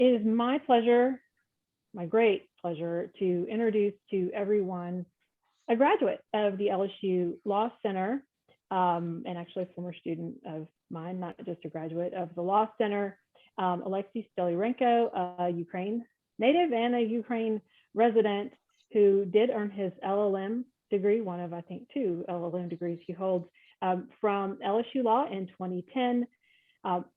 It is my pleasure, my great pleasure, to introduce to everyone a graduate of the LSU Law Center, and actually a former student of mine, not just a graduate of the Law Center, Oleksiy Stolyarenko, a Ukraine native and a Ukraine resident who did earn his LLM degree, one of, I think, 2 LLM degrees he holds, from LSU Law in 2010.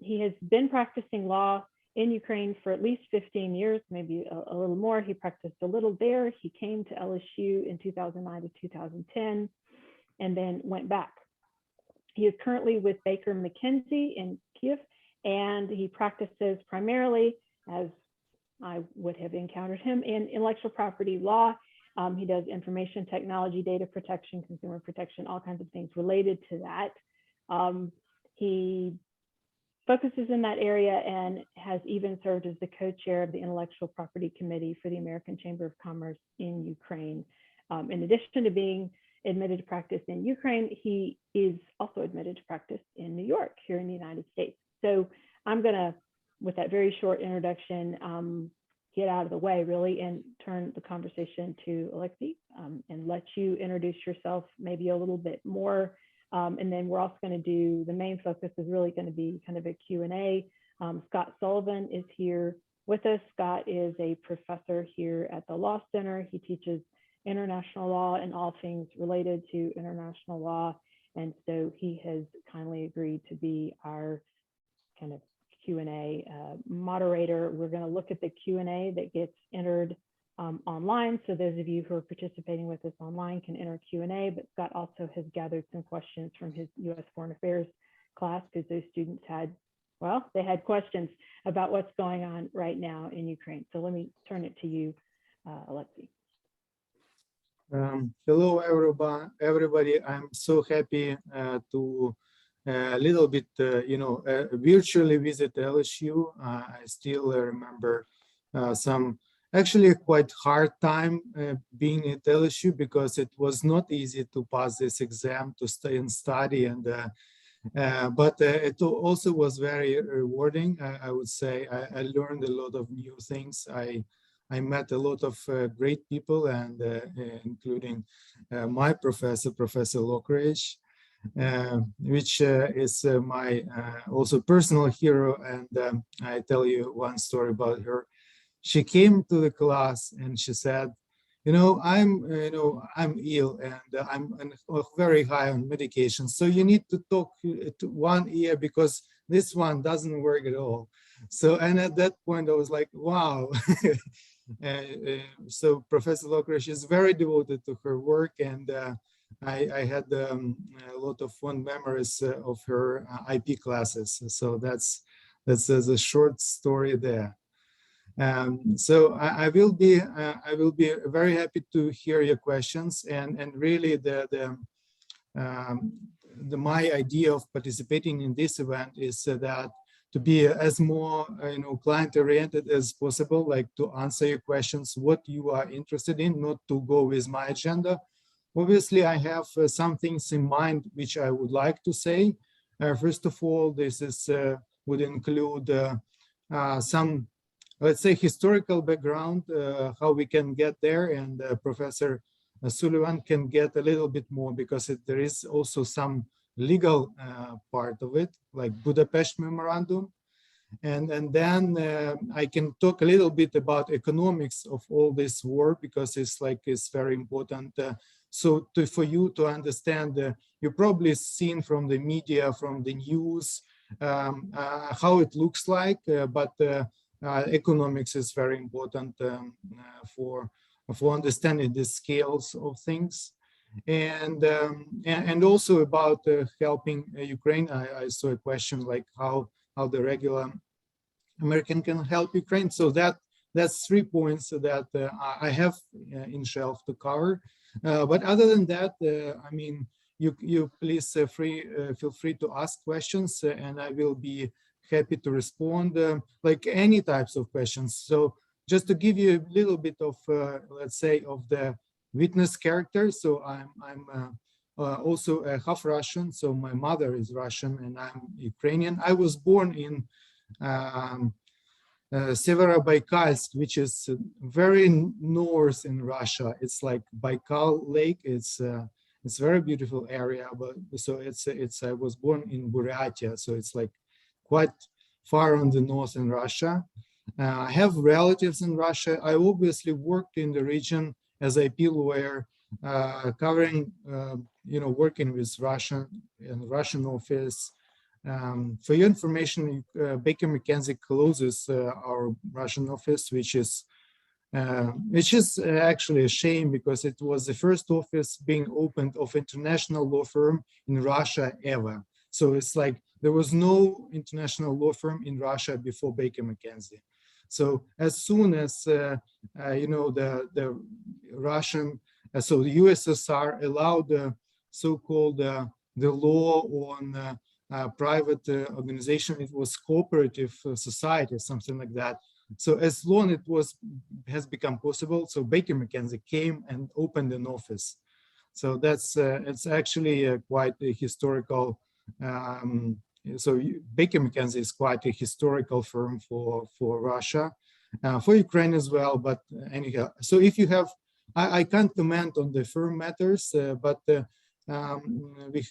He has been practicing law in Ukraine for at least 15 years, maybe a little more. He practiced a little there. He came to LSU in 2009 to 2010 and then went back. He is currently with Baker McKenzie in Kiev, and he practices primarily, as I would have encountered him, in intellectual property law. He does information technology, data protection, consumer protection, all kinds of things related to that. He focuses in that area and has even served as the co-chair of the Intellectual Property Committee for the American Chamber of Commerce in Ukraine. In addition to being admitted to practice in Ukraine, he is also admitted to practice in New York, here in the United States. So I'm gonna, with that very short introduction, get out of the way really and turn the conversation to Oleksiy, and let you introduce yourself maybe a little bit more. And then we're also going to do, the main focus is really going to be kind of a Q&A. Scott Sullivan is here with us. Scott is a professor here at the Law Center. He teaches international law and all things related to international law. And so he has kindly agreed to be our kind of Q&A moderator. We're going to look at the Q&A that gets entered online. So those of you who are participating with us online can enter Q&A, but Scott also has gathered some questions from his U.S. Foreign Affairs class, because those students had, well, they had questions about what's going on right now in Ukraine. So let me turn it to you, Oleksiy. Hello, everybody. I'm so happy to a little bit, virtually visit LSU. I still remember some actually a quite hard time being at LSU, because it was not easy to pass this exam, to stay and study, and but it also was very rewarding. I would say I learned a lot of new things. I met a lot of great people, and including my professor, Professor Lockridge, which is my also personal hero. And I tell you one story about her. She came to the class and she said, I'm ill and I'm very high on medication. So you need to talk to one ear, because this one doesn't work at all. So, and at that point I was like, wow. So Professor Lockridge is very devoted to her work, and I had a lot of fond memories of her IP classes. So that's a short story there. So I will be very happy to hear your questions, and really my idea of participating in this event is that to be as more client oriented as possible, like to answer your questions, what you are interested in, not to go with my agenda. Obviously, I have some things in mind which I would like to say. First of all, this is would include some, let's say, historical background, how we can get there, and Professor Sullivan can get a little bit more, because there is also some legal part of it, like Budapest Memorandum. And then I can talk a little bit about economics of all this war, because it's very important. So for you to understand, you've probably seen from the media, from the news, how it looks like, but economics is very important for understanding the scales of things, and also about helping Ukraine. I saw a question like how the regular American can help Ukraine. So that's 3 points that I have in shelf to cover. But other than that, I mean, you please feel free to ask questions, and I will be happy to respond, like any types of questions. So just to give you a little bit of, let's say, of the witness character. So I'm also a half Russian. So my mother is Russian and I'm Ukrainian. I was born in Severobaikalsk, which is very north in Russia. It's like Baikal Lake. It's very beautiful area. But so it's I was born in Buryatia, so it's like quite far on the north in Russia. I have relatives in Russia. I obviously worked in the region as IP lawyer, covering, working with Russian office. For your information, Baker McKenzie closes our Russian office, which is actually a shame because it was the first office being opened of international law firm in Russia ever. So it's like there was no international law firm in Russia before Baker McKenzie. So as soon as the Russian, so the USSR allowed the so-called the law on private organization, it was cooperative society, something like that. So as long it has become possible, so Baker McKenzie came and opened an office. So that's it's actually quite a historical. So Baker McKenzie is quite a historical firm for Russia, for Ukraine as well. But anyhow, so if you have, I can't comment on the firm matters, but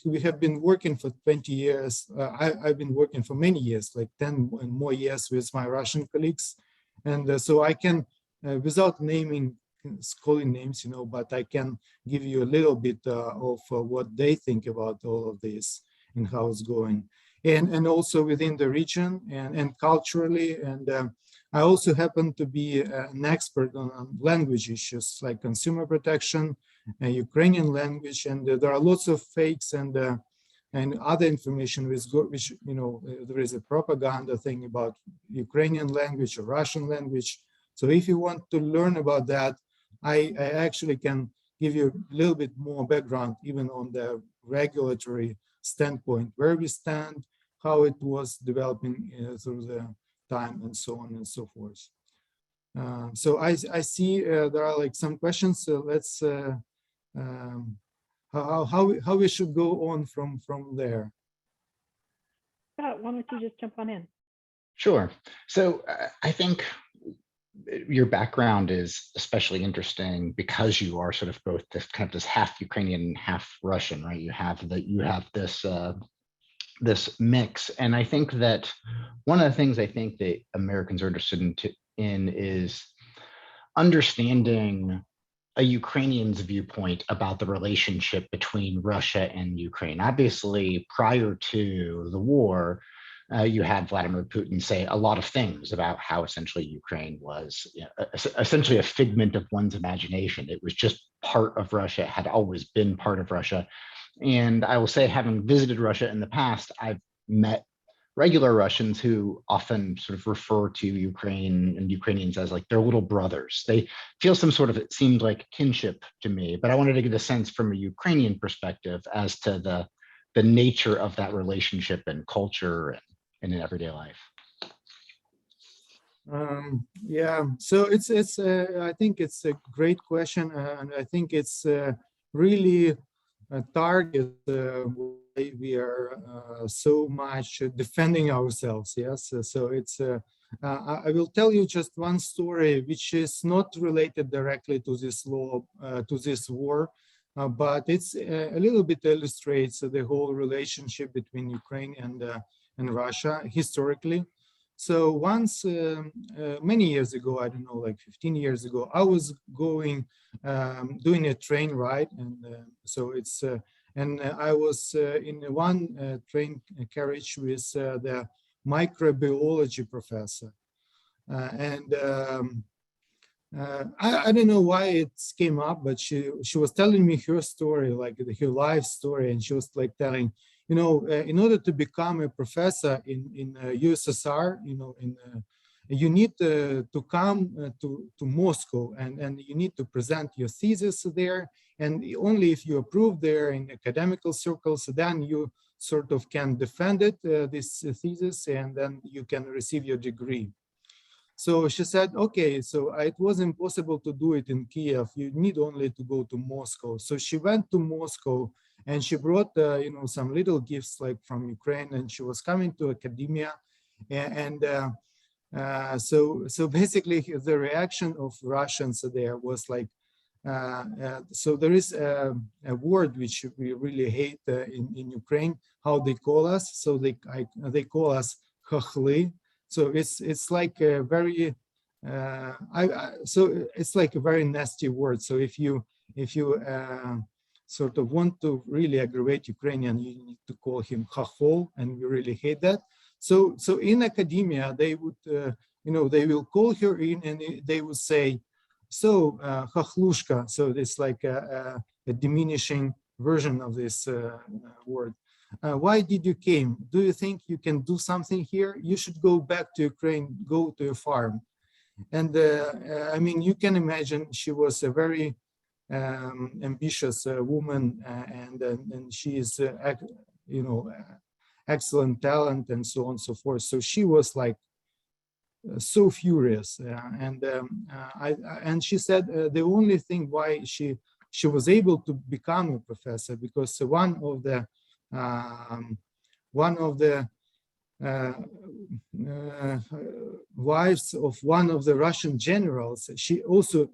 we have been working for 20 years. I've been working for many years, like 10 and more years with my Russian colleagues. And so I can, without calling names, but I can give you a little bit of what they think about all of this and how it's going. And also within the region and culturally. And I also happen to be an expert on language issues like consumer protection, Ukrainian language, and there are lots of fakes and other information which there is a propaganda thing about Ukrainian language or Russian language. So if you want to learn about that, I actually can give you a little bit more background, even on the regulatory standpoint, where we stand, how it was developing through the time, and so on and so forth. So I see there are like some questions. So let's how we should go on from there. Scott, why don't you just jump on in? Sure. So I think your background is especially interesting because you are sort of both this kind of this half Ukrainian, half Russian, right? You have this this mix, and I think that one of the things I think that Americans are interested in is understanding a Ukrainian's viewpoint about the relationship between Russia and Ukraine. Obviously, prior to the war, you had Vladimir Putin say a lot of things about how essentially Ukraine was essentially a figment of one's imagination. It was just part of Russia, it had always been part of Russia. And I will say, having visited Russia in the past, I've met regular Russians who often sort of refer to Ukraine and Ukrainians as like their little brothers. They feel some sort of, it seemed like, kinship to me, but I wanted to get a sense from a Ukrainian perspective as to the nature of that relationship and culture and in everyday life. Yeah, so it's I think it's a great question, and I think it's really a target why we are so much defending ourselves. Yes, so it's I will tell you just one story which is not related directly to this law, to this war, but it's a little bit illustrates the whole relationship between Ukraine and Russia historically. So once, many years ago, I don't know, like 15 years ago, I was going, doing a train ride. And so it's, and I was in one train carriage with the microbiology professor. I don't know why it came up, but she was telling me her story, like her life story. And she was like telling, you know, in order to become a professor in USSR, you know, you need to come to Moscow and you need to present your thesis there. And only if you approve there in academical circles, then you sort of can defend it, this thesis, and then you can receive your degree. So she said, okay, so it was impossible to do it in Kiev. You need only to go to Moscow. So she went to Moscow and she brought, you know, some little gifts like from Ukraine, and she was coming to academia. And So basically the reaction of Russians there was like, so there is a word which we really hate in Ukraine, how they call us. So they call us khachli. So it's like a very so it's like a very nasty word. So if you sort of want to really aggravate Ukrainian, you need to call him chachol, and we really hate that. So in academia, they would they will call her in and they would say, so chachlushka. So it's like a diminishing version of this word. Why did you came? Do you think you can do something here? You should go back to Ukraine, go to a farm. And I mean, you can imagine she was a very ambitious woman, and she is, excellent talent and so on and so forth. So she was like so furious, and she said the only thing why she was able to become a professor because one of the wives of one of the Russian generals, she also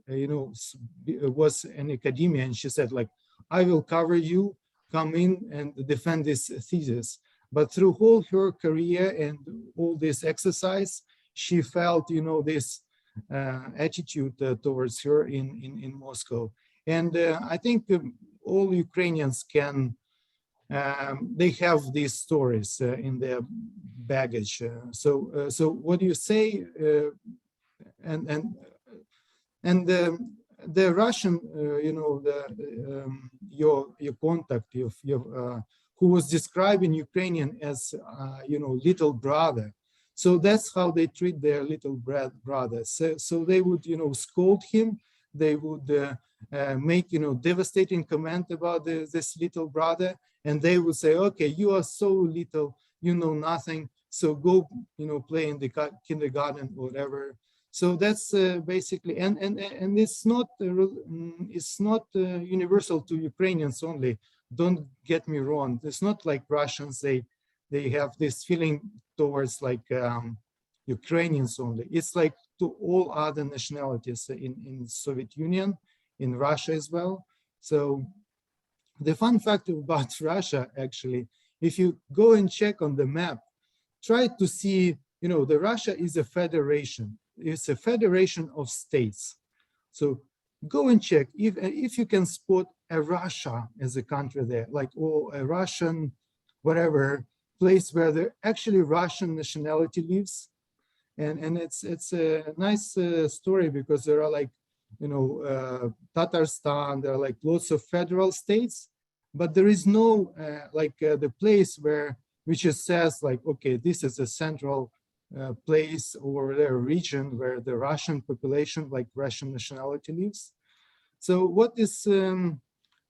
was in academia, and she said like, I will cover you, come in and defend this thesis. But through whole her career and all this exercise, she felt this attitude towards her in Moscow. And I think all Ukrainians can they have these stories in their baggage. So what do you say? And the Russian, your contact, who was describing Ukrainian as little brother. So that's how they treat their little brother. So they would scold him. They would make devastating comment about this little brother. And they would say, okay, you are so little, you know nothing. So go, play in the kindergarten or whatever. So that's basically, and it's not universal to Ukrainians only. Don't get me wrong. It's not like Russians. They have this feeling towards like Ukrainians only. It's like to all other nationalities in Soviet Union, in Russia as well. So the fun fact about Russia, actually, if you go and check on the map, try to see, the Russia is a federation. It's a federation of states. So go and check if you can spot a Russia as a country there, like a Russian, whatever place where the actually Russian nationality lives. And it's a nice story because there are like, Tatarstan, there are like lots of federal states, but there is no the place which says like, okay, this is a central place or a region where the Russian population, like Russian nationality lives. So what is,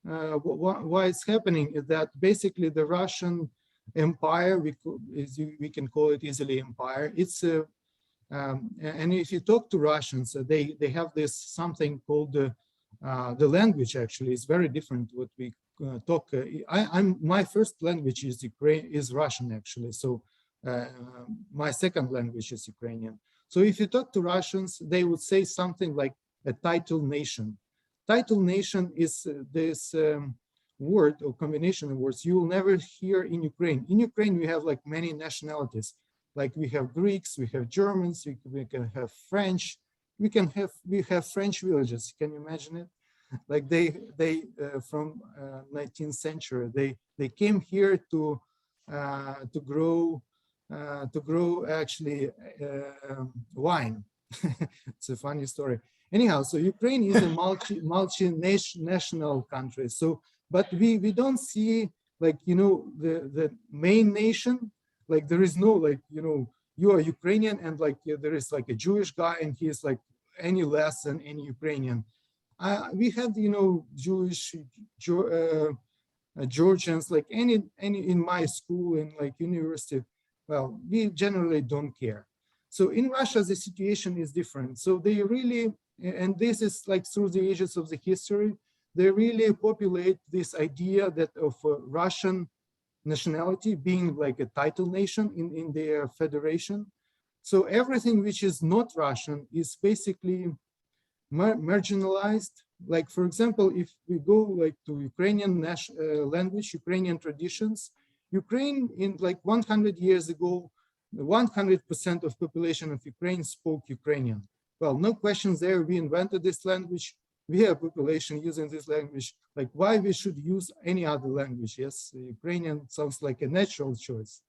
why it's happening is that basically the Russian empire, we can call it easily empire, it's a, and if you talk to Russians, they have this something called the language. Actually, is very different what we talk. My first language is Russian actually. So my second language is Ukrainian. So if you talk to Russians, they would say something like a title nation. Title nation is this word or combination of words you will never hear in Ukraine. In Ukraine, we have like many nationalities. Like we have Greeks, we have Germans, we can have French, we have French villages. Can you imagine it? Like they from 19th century, they came here to grow actually wine. It's a funny story. Anyhow, so Ukraine is a multinational country. So, but we don't see like the main nation. Like there is no like you are Ukrainian and like there is like a Jewish guy and he is like any less than any Ukrainian. We have Jewish Georgians like any in my school and like university. Well, we generally don't care. So in Russia the situation is different. So they really, and this is like through the ages of the history, they really populate this idea that of Russian nationality being like a title nation in their federation. So everything which is not Russian is basically marginalized. Like, for example, if we go like to Ukrainian language, Ukrainian traditions, Ukraine in like 100 years ago, 100% of population of Ukraine spoke Ukrainian. Well, no questions there. We invented this language. We have population using this language. Like, why we should use any other language? Yes, Ukrainian sounds like a natural choice.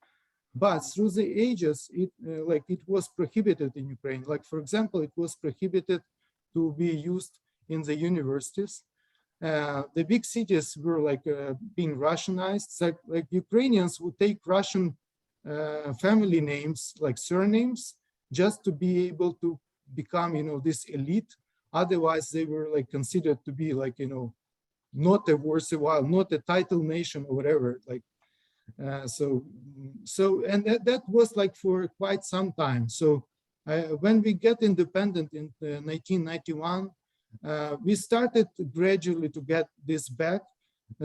But through the ages, it was prohibited in Ukraine. Like, for example, it was prohibited to be used in the universities. The big cities were like being Russianized. So, like Ukrainians would take Russian family names, like surnames, just to be able to become, this elite. Otherwise, they were like considered to be like, not a worthwhile, not a title nation or whatever. Like, and that was like for quite some time. So when we get independent in 1991, we started gradually to get this back.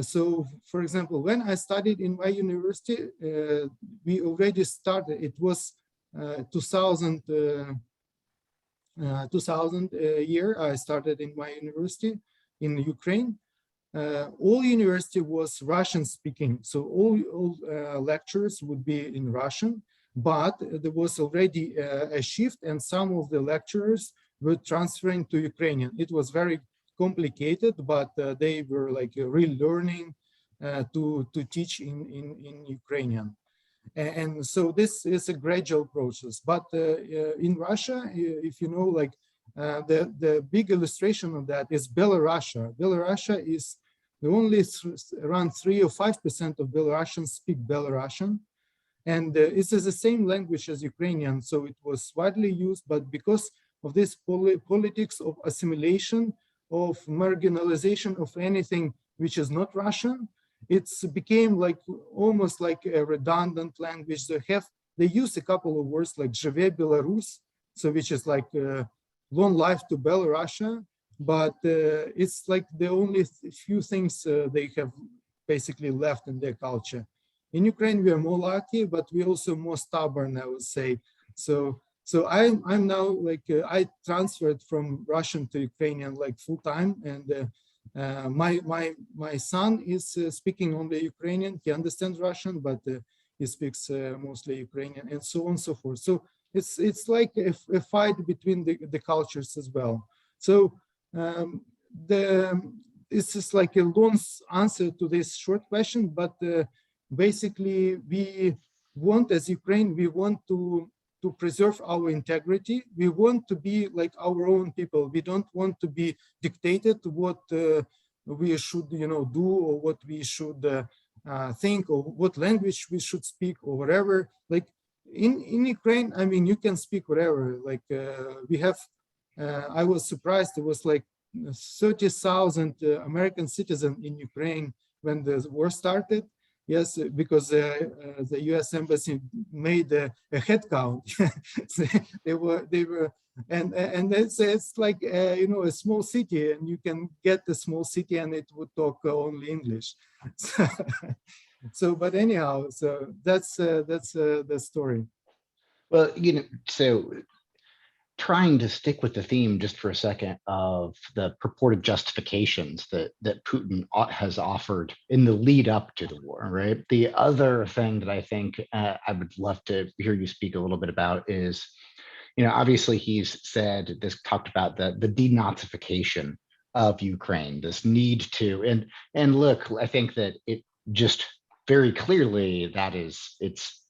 So, for example, when I studied in my university, we already started. It was 2000 year. I started in my university in Ukraine. All university was Russian speaking, so all lectures would be in Russian, but there was already a shift and some of the lecturers were transferring to Ukrainian. It was very complicated, but they were like relearning to teach in Ukrainian. And so this is a gradual process. But in Russia, if you know, like the big illustration of that is Belarusia. Belarusia is only around 3 or 5% of Belarusians speak Belarusian. And this is the same language as Ukrainian, so it was widely used, but because of this politics of assimilation, of marginalization of anything which is not Russian, it became like almost like a redundant language. They use a couple of words like "Живе Belarus," so which is like long life to Belarusia, but it's like the only few things they have basically left in their culture. In Ukraine, we are more lucky, but we're also more stubborn, I would say. So I'm now like I transferred from Russian to Ukrainian like full time, and my son is speaking only Ukrainian. He understands Russian, but he speaks mostly Ukrainian, and so on and so forth. So it's like a fight between the cultures as well. So this is like a long answer to this short question, but basically we want, as Ukraine, we want to preserve our integrity. We want to be like our own people. We don't want to be dictated to what we should, do, or what we should think, or what language we should speak, or whatever. Like in Ukraine, I mean, you can speak whatever. Like we have, I was surprised. There was like 30,000 American citizens in Ukraine when the war started. Yes, because the U.S. embassy made a head count. they were, and it's like a small city, and you can get a small city, and it would talk only English. So, but anyhow, so that's the story. Well, so trying to stick with the theme just for a second of the purported justifications that Putin has offered in the lead up to the war, right? The other thing that I think I would love to hear you speak a little bit about is, obviously he's talked about the denazification of Ukraine, this need to, and look, I think that it just very clearly it's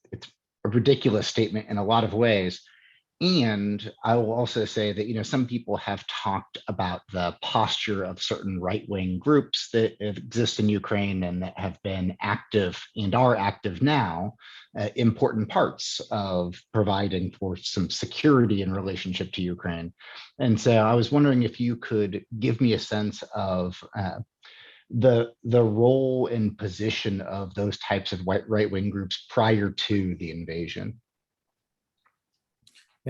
a ridiculous statement in a lot of ways. And I will also say that, some people have talked about the posture of certain right-wing groups that exist in Ukraine and that have been active and are active now, important parts of providing for some security in relationship to Ukraine. And so I was wondering if you could give me a sense of the role and position of those types of right-wing groups prior to the invasion.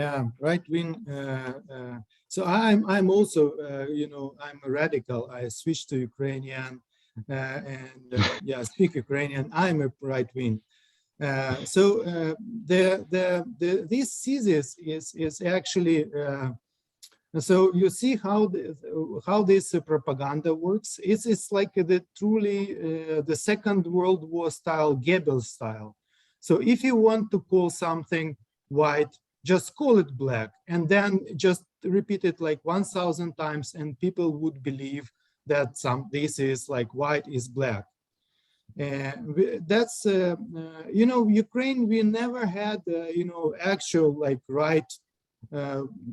Yeah, right wing. So I'm also, I'm a radical. I switched to Ukrainian, and speak Ukrainian. I'm a right wing. This thesis is actually so you see how this propaganda works. It's like the truly the Second World War style, Goebbels style. So if you want to call something white, just call it black, and then just repeat it like 1,000 times, and people would believe that this is like white is black. That's you know, Ukraine, we never had you know, actual like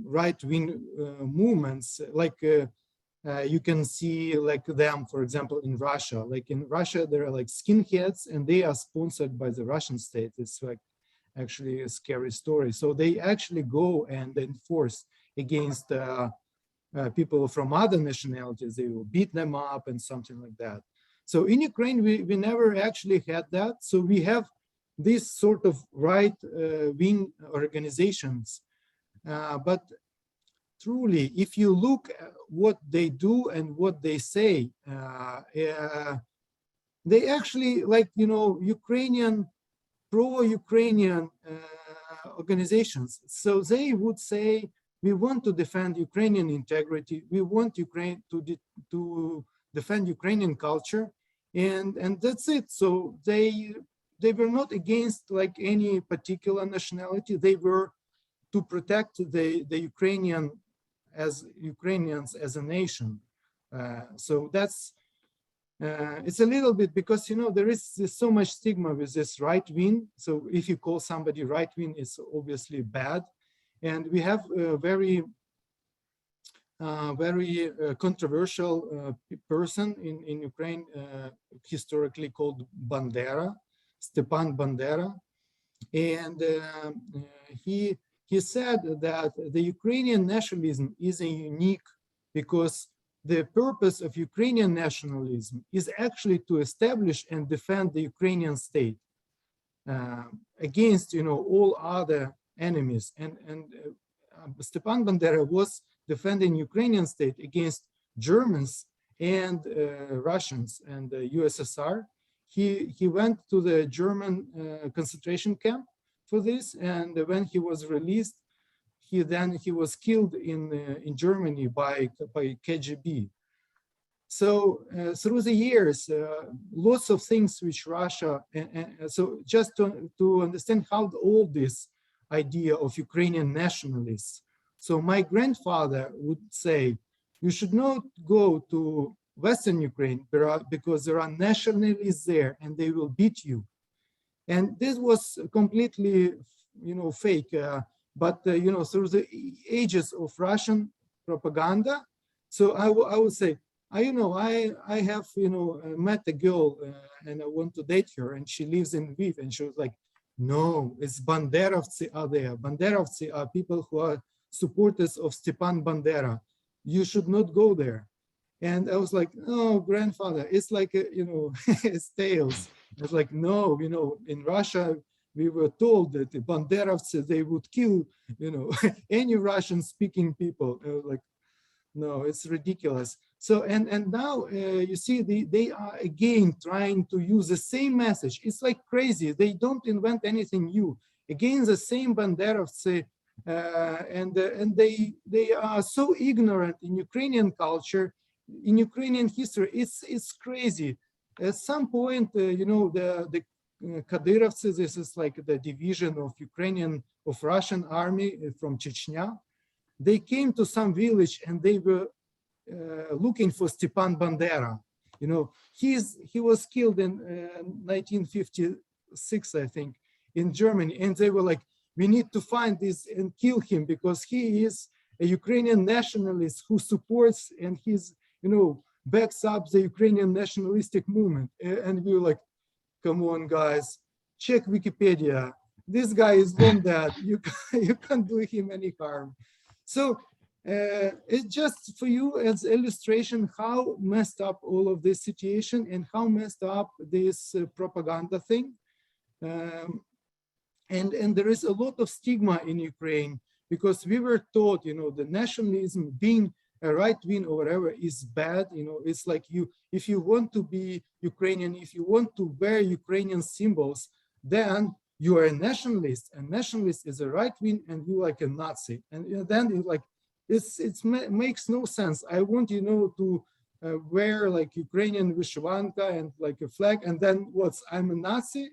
right-wing movements like you can see like them, for example, in Russia. Like in Russia, there are like skinheads, and they are sponsored by the Russian state. It's like actually a scary story. So they actually go and enforce against people from other nationalities. They will beat them up and something like that. So in Ukraine, we never actually had that. So we have these sort of right-wing organizations. But truly, if you look at what they do and what they say, they actually, like, you know, pro-Ukrainian organizations. So they would say, we want to defend Ukrainian integrity. We want Ukraine to defend Ukrainian culture, and that's it. So they were not against like any particular nationality. They were to protect the Ukrainians as a nation. So that's it's a little bit, because you know, there is so much stigma with this right wing. So if you call somebody right wing, it's obviously bad. And we have a very controversial person in Ukraine, historically called Bandera, Stepan Bandera. And he said that the Ukrainian nationalism is a unique, because the purpose of Ukrainian nationalism is actually to establish and defend the Ukrainian state against, you know, all other enemies. And Stepan Bandera was defending Ukrainian state against Germans and Russians and the USSR. He went to the German concentration camp for this, and when he was released, he was killed in Germany by KGB. So through the years, lots of things which Russia, so just to understand how old this idea of Ukrainian nationalists. So my grandfather would say, you should not go to Western Ukraine because there are nationalists there and they will beat you. And this was completely, you know, fake. But you know, through the ages of Russian propaganda, so I would say, I have, you know, met a girl and I want to date her, and she lives in Lviv, and she was like, no, it's Banderovцы are there. Banderovцы are people who are supporters of Stepan Bandera. You should not go there. And I was like, oh, grandfather, it's like, you know, it's tales. It's like, no, you know, in Russia, we were told that the Banderovцы, they would kill, you know, any Russian speaking people. I was like, no, it's ridiculous. So, and now you see, they are again trying to use the same message. It's like crazy. They don't invent anything new. Again, the same Banderovцы, and they are so ignorant in Ukrainian culture, in Ukrainian history. It's crazy. At some point, you know, the Kadyrovцы, this is like the division of Russian army from Chechnya. They came to some village and they were looking for Stepan Bandera. You know, he was killed in 1956, I think, in Germany. And they were like, we need to find this and kill him because he is a Ukrainian nationalist who supports and he's, you know, backs up the Ukrainian nationalistic movement. And we were like, come on, guys, check Wikipedia. This guy is from that. You can't do him any harm. So it's just for you as illustration how messed up all of this situation and how messed up this propaganda thing. And there is a lot of stigma in Ukraine because we were taught, you know, the nationalism, being a right wing or whatever, is bad. You know, it's like if you want to be Ukrainian, if you want to wear Ukrainian symbols, then you are a nationalist, and nationalist is a right wing, and you like a Nazi. And then it like makes no sense. I want to wear like Ukrainian vyshyvanka and like a flag, and then I'm a Nazi.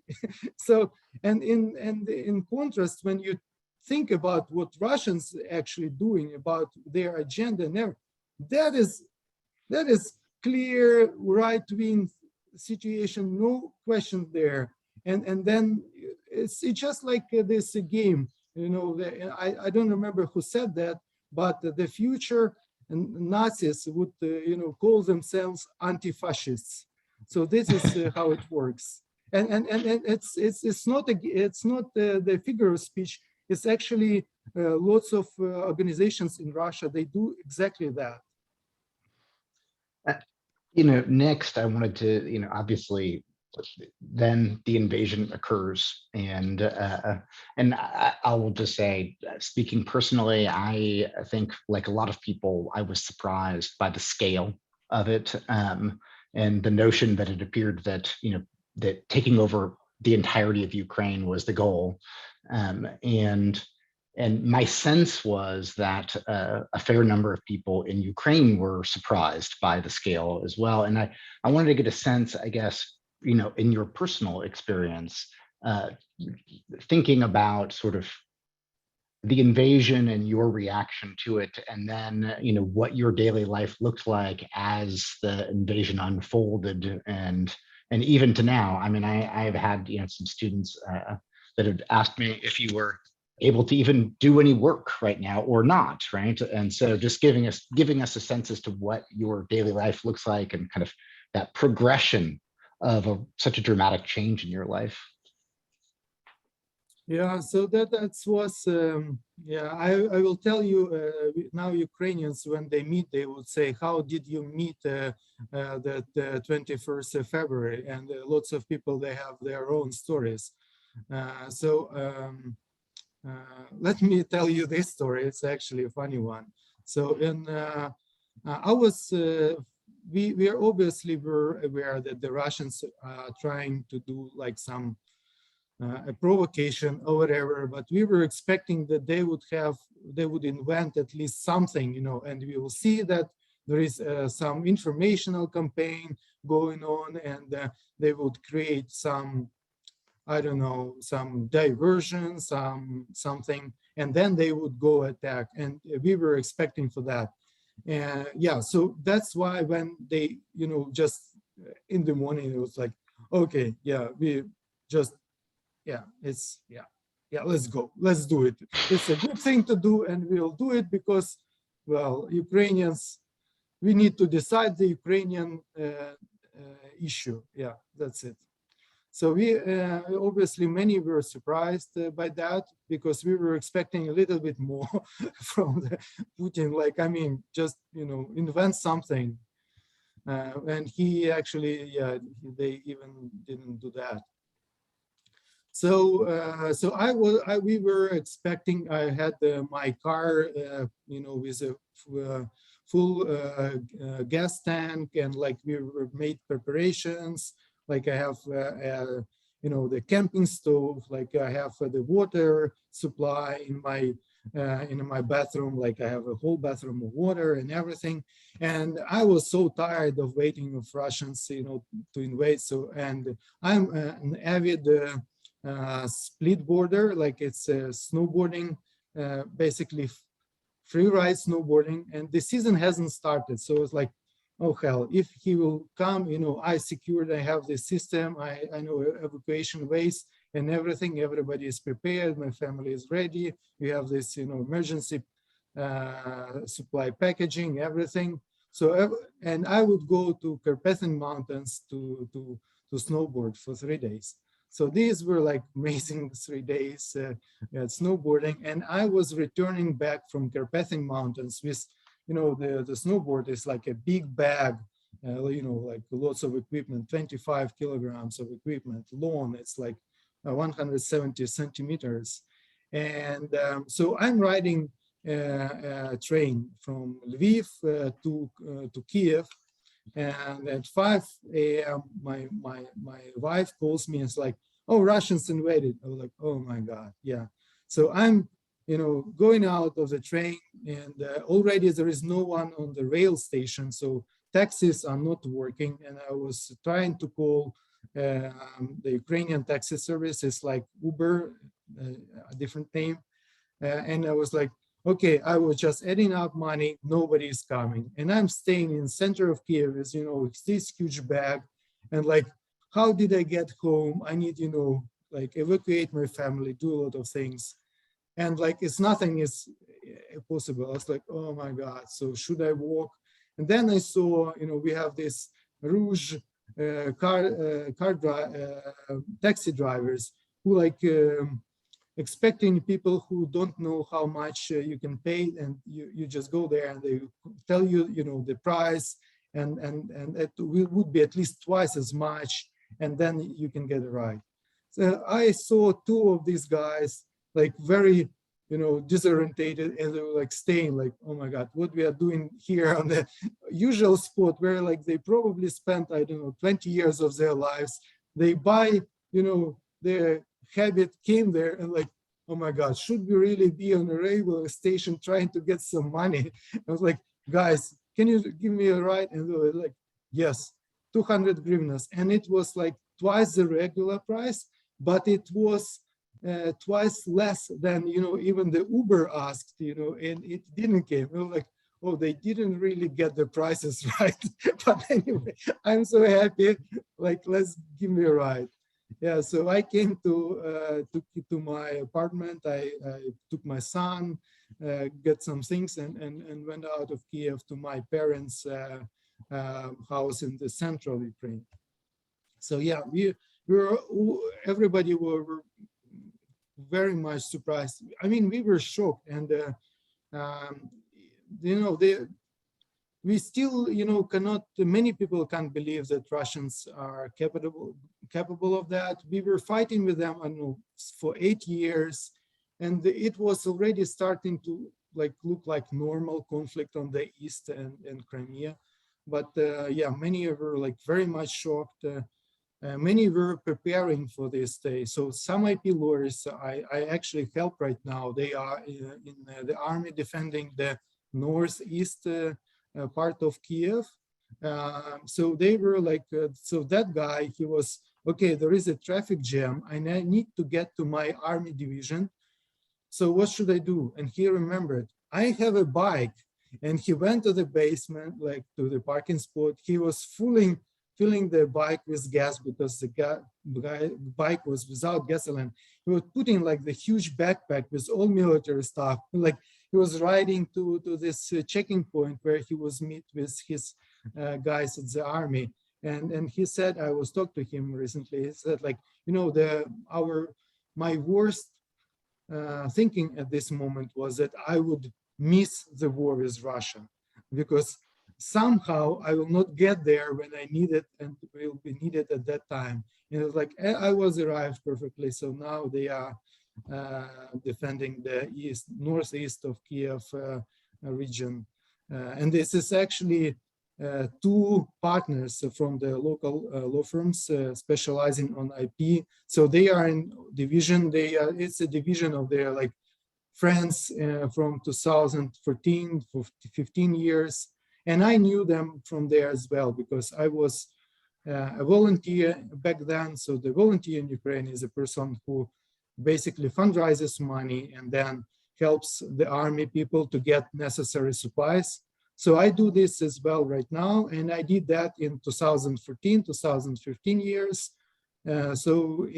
So and in contrast, when you think about what Russians actually doing about their agenda and everything, that is clear right wing situation, no question there. And then it's just like this game, I don't remember who said that, but the future Nazis would call themselves anti-fascists. So this is how it works. And it's not the figure of speech. It's actually lots of organizations in Russia, they do exactly that. Next I wanted to, obviously then the invasion occurs, and I will just say, speaking personally, I think like a lot of people, I was surprised by the scale of it, and the notion that it appeared that that taking over the entirety of Ukraine was the goal, and my sense was that a fair number of people in Ukraine were surprised by the scale as well. And I wanted to get a sense, I guess, in your personal experience, thinking about sort of the invasion and your reaction to it, and then, what your daily life looked like as the invasion unfolded, and even to now. I mean, I've had, some students that have asked me if you were able to even do any work right now or not, right? And so just giving us a sense as to what your daily life looks like, and kind of that progression of such a dramatic change in your life. Yeah, so that was I will tell you now, Ukrainians, when they meet, they would say, how did you meet the 21st of February? And lots of people, they have their own stories. Let me tell you this story. It's actually a funny one. So I was we are obviously were aware that the Russians are trying to do like some a provocation or whatever, but we were expecting that they would invent at least something, and we will see that there is some informational campaign going on, and they would create some, I don't know, some diversion, something, and then they would go attack, and we were expecting for that. And yeah, so that's why when they, just in the morning, it was like, okay, yeah, we just, let's go, let's do it. It's a good thing to do, and we'll do it because, well, Ukrainians, we need to decide the Ukrainian issue. Yeah, that's it. So we obviously many were surprised by that, because we were expecting a little bit more from Putin. Like, I mean, just invent something, and he actually, they even didn't do that. So we were expecting. I had my car, with a full gas tank, and like we were made preparations. Like I have, the camping stove. Like I have the water supply in my bathroom. Like I have a whole bathroom of water and everything. And I was so tired of waiting of Russians, to invade. So, and I'm an avid split boarder. Like it's snowboarding, basically free ride snowboarding. And the season hasn't started, so it's like, oh hell, if he will come, I secured, I have the system, I know evacuation ways and everything, everybody is prepared, my family is ready, we have this, emergency supply packaging, everything. So, and I would go to Carpathian Mountains to snowboard for 3 days. So these were like amazing 3 days at snowboarding. And I was returning back from Carpathian Mountains with, the snowboard is like a big bag, like lots of equipment, 25 kilograms of equipment, long, it's like 170 centimeters. And so I'm riding a train from Lviv to Kiev. And at 5 a.m., my wife calls me and it's like, oh, Russians invaded. I was like, oh my God, yeah. So I'm, going out of the train, and already there is no one on the rail station. So taxis are not working. And I was trying to call the Ukrainian taxi services like Uber, a different name. And I was like, okay, I was just adding up money. Nobody is coming. And I'm staying in center of Kiev, as it's this huge bag. And like, how did I get home? I need, like evacuate my family, do a lot of things. And like, nothing is possible. I was like, oh my God, so should I walk? And then I saw, we have this Rouge taxi drivers who like expecting people who don't know how much you can pay, and you just go there and they tell you, the price, and it would be at least twice as much, and then you can get a ride. So I saw two of these guys like very, disorientated, and they were like staying like, oh my God, what we are doing here on the usual spot where like they probably spent, I don't know, 20 years of their lives. They buy, their habit, came there and like, oh my God, should we really be on a railway station trying to get some money? I was like, guys, can you give me a ride? And they were like, yes, 200 hryvnias. And it was like twice the regular price, but it was twice less than, even the Uber asked, and it didn't came. We were like, oh, they didn't really get the prices right. But anyway, I'm so happy, like, let's give me a ride. Yeah, so I came to my apartment. I took my son, get some things, and went out of Kiev to my parents' house in the central Ukraine. So yeah, everybody were very much surprised. I mean, we were shocked, and we still, cannot. Many people can't believe that Russians are capable of that. We were fighting with them, I don't know, for 8 years, and it was already starting to like look like normal conflict on the east and Crimea. But yeah, many were like very much shocked. Many were preparing for this day. So some IP lawyers I actually help right now. They are in the army defending the northeast part of Kiev. So they were like, so that guy, he was, okay, there is a traffic jam and I need to get to my army division. So what should I do? And he remembered, I have a bike. And he went to the basement, like to the parking spot. He was filling the bike with gas because the bike was without gasoline. He was putting like the huge backpack with all military stuff. Like he was riding to this checking point where he was meet with his guys at the army. And he said, I was talking to him recently. He said, like, my worst thinking at this moment was that I would miss the war with Russia, because somehow I will not get there when I need it and will be needed at that time. And it was like, I was arrived perfectly. So now they are defending the northeast of Kiev region. And this is actually two partners from the local law firms specializing on IP. So they are in division. It's a division of their like friends from 2014 for 15 years. And I knew them from there as well, because I was a volunteer back then. So the volunteer in Ukraine is a person who basically fundraises money and then helps the army people to get necessary supplies. So I do this as well right now. And I did that in 2014, 2015 years. So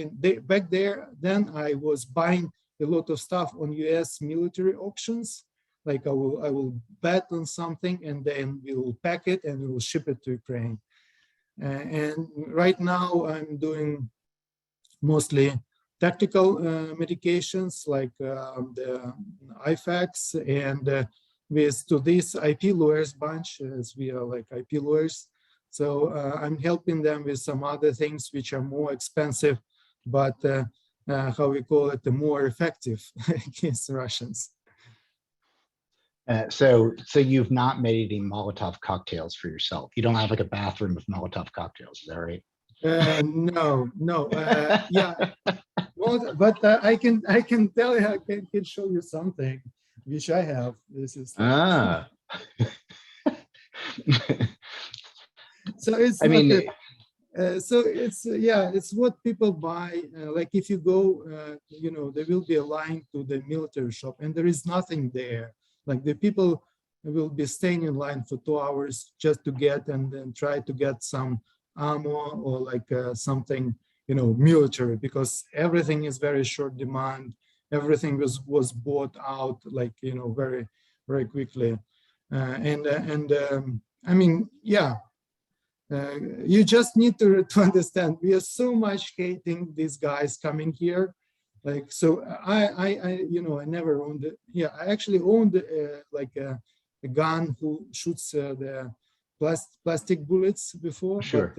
back there, then I was buying a lot of stuff on US military auctions. Like I will bet on something and then we will pack it and we will ship it to Ukraine. And right now I'm doing mostly tactical medications like the IFACs, and with to this IP lawyers bunch, as we are like IP lawyers. So I'm helping them with some other things which are more expensive, but how we call it, the more effective against the Russians. So you've not made any Molotov cocktails for yourself. You don't have like a bathroom of Molotov cocktails, is that right? No. Yeah, well, but I can tell you, can show you something which I have. This is like, Ah. so it's I not mean, a, so it's yeah, it's what people buy. Like if you go, there will be a line to the military shop, and there is nothing there. Like the people will be staying in line for 2 hours just to get and then try to get some ammo or like something, military, because everything is very short demand. Everything was bought out like very very quickly, I mean, yeah. You just need to understand we are so much hating these guys coming here, like, so I never owned it. Yeah, I actually owned like a gun who shoots the plastic bullets before, but sure.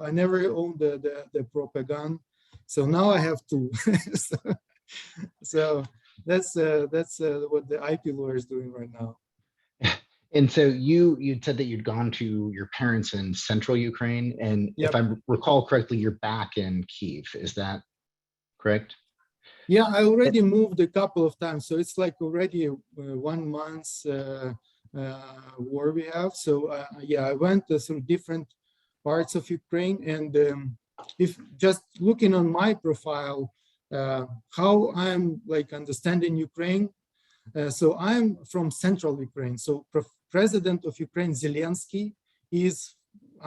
I never owned the proper gun, so now I have two. So that's what the IP lawyer is doing right now. And so you'd said that you'd gone to your parents in central Ukraine, and if Yep. I recall correctly, you're back in Kiev. Is that correct? Yeah, I already moved a couple of times, so it's like already 1 month war we have. So yeah, I went through different parts of Ukraine, and if just looking on my profile, how I'm like understanding Ukraine. So I'm from central Ukraine. So president of Ukraine, Zielinski,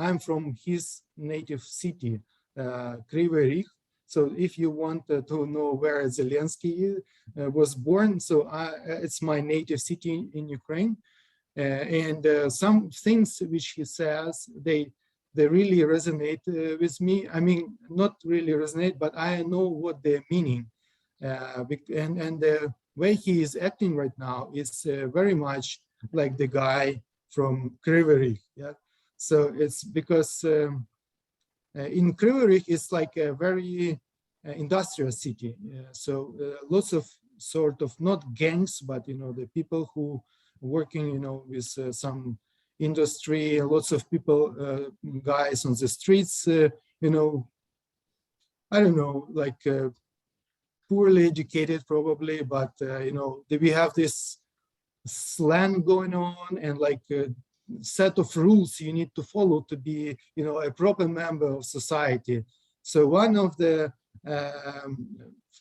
I'm from his native city, Kryvyi Rih. So if you want to know where Zelensky was born, so it's my native city in Ukraine. And some things which he says, they really resonate with me. I mean, not really resonate, but I know what they're meaning. And the way he is acting right now is very much like the guy from Kryvyi Rih. Yeah. So it's because in Kryvyi Rih it's like a very industrial city. So lots of sort of not gangs, but the people who working with some industry. Lots of people, guys on the streets. I don't know, like. Poorly educated probably, but we have this slang going on and like a set of rules you need to follow to be a proper member of society. So one of the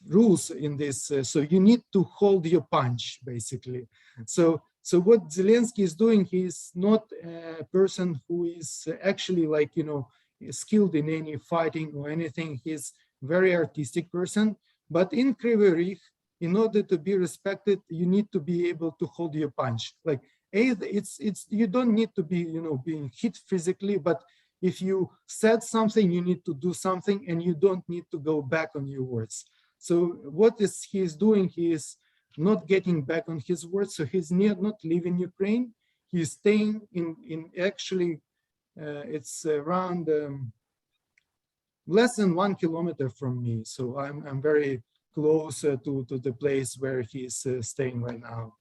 rules in this, so you need to hold your punch basically. So what Zelensky is doing, he's not a person who is actually like skilled in any fighting or anything. He's very artistic person. But in Kryvyi Rih, in order to be respected, you need to be able to hold your punch. Like, it's you don't need to be being hit physically, but if you said something, you need to do something, and you don't need to go back on your words. So what is he's doing? He is not getting back on his words. So he's not leaving Ukraine. He's staying in actually, it's around. Less than 1 kilometer from me, so I'm very close to the place where he's staying right now.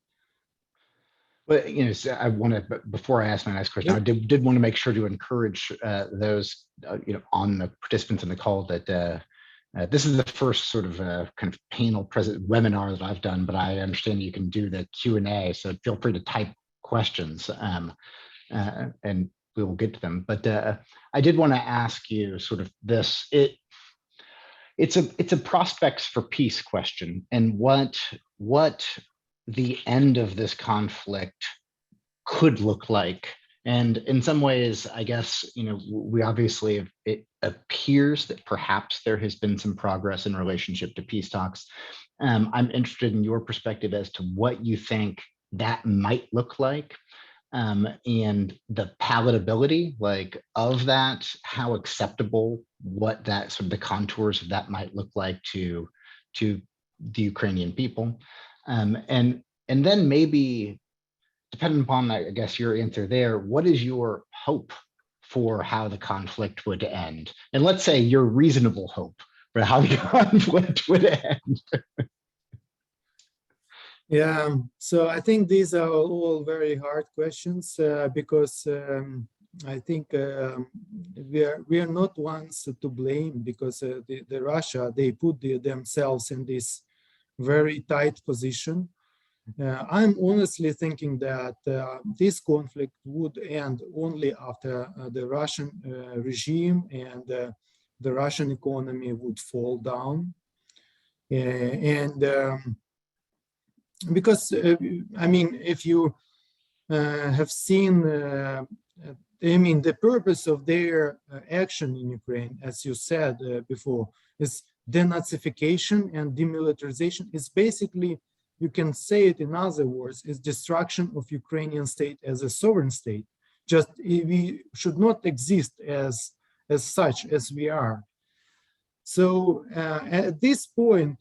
But so I want to, before I ask my next question, Yep. I did want to make sure to encourage those on the participants in the call that this is the first sort of kind of panel webinar that I've done, but I understand you can do the Q&A, so feel free to type questions and we will get to them. But I did want to ask you sort of this. It's a prospects for peace question, and what the end of this conflict could look like. And in some ways, I guess, we obviously, it appears that perhaps there has been some progress in relationship to peace talks. I'm interested in your perspective as to what you think that might look like. And the palatability of that, how acceptable, what that sort of the contours of that might look like to the Ukrainian people, and then maybe depending upon, I guess, your answer there, what is your hope for how the conflict would end? And let's say your reasonable hope for how the conflict would end. Yeah, so I think these are all very hard questions because I think we are not ones to blame, because the Russia, they put themselves in this very tight position. I'm honestly thinking that this conflict would end only after the Russian regime and the Russian economy would fall down. Because, I mean, if you have seen, I mean, the purpose of their action in Ukraine, as you said before, is denazification and demilitarization. Is basically, you can say it in other words, is destruction of Ukrainian state as a sovereign state. Just we should not exist as such as we are. So at this point,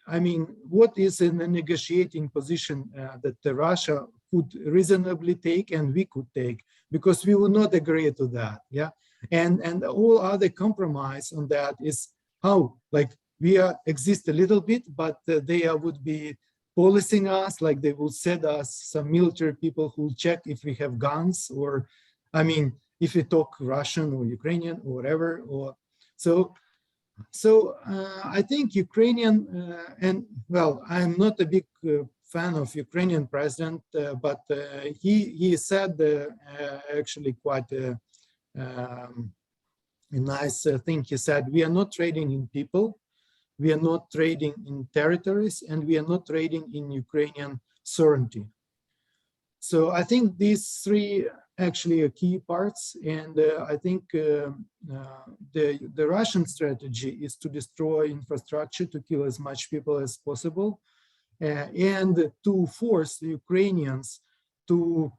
I mean, what is in a negotiating position that Russia could reasonably take and we could take, because we would not agree to that, yeah? And all other compromise on that is how, like, we exist a little bit, but they would be policing us, like they will send us some military people who will check if we have guns, or, I mean, if we talk Russian or Ukrainian or whatever, or so I think Ukrainian, and well, I'm not a big fan of Ukrainian president, but he said actually quite a nice thing. He said, we are not trading in people, we are not trading in territories, and we are not trading in Ukrainian sovereignty. So I think these three actually are key parts, and I think the Russian strategy is to destroy infrastructure, to kill as much people as possible, and to force the Ukrainians to,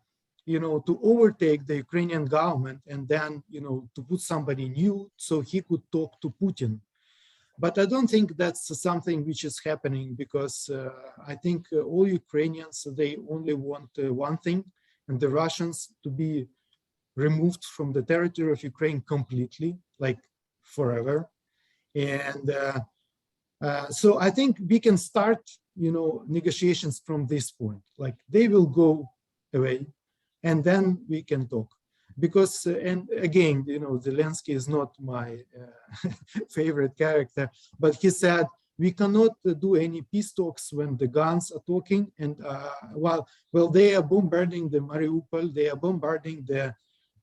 you know, to overtake the Ukrainian government, and then, you know, to put somebody new so he could talk to Putin. But I don't think that's something which is happening, because I think all Ukrainians, they only want one thing, and the Russians to be removed from the territory of Ukraine completely, like forever. And so I think we can start, you know, negotiations from this point, like they will go away and then we can talk. Because, and again, you know, Zelensky is not my favorite character, but he said, we cannot do any peace talks when the guns are talking. And well, they are bombarding the Mariupol, they are bombarding the,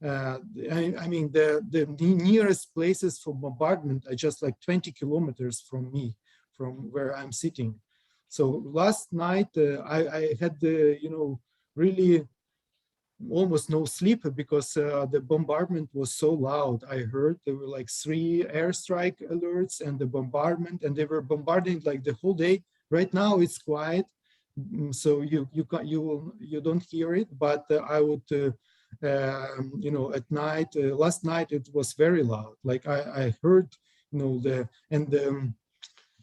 I mean, the nearest places for bombardment are just like 20 kilometers from me, from where I'm sitting. So last night I had, you know, really almost no sleep, because the bombardment was so loud. I heard there were like 3 airstrike alerts and the bombardment, and they were bombarding like the whole day. Right now it's quiet, so you don't hear it, but I would you know, at night, last night it was very loud. Like I heard, you know,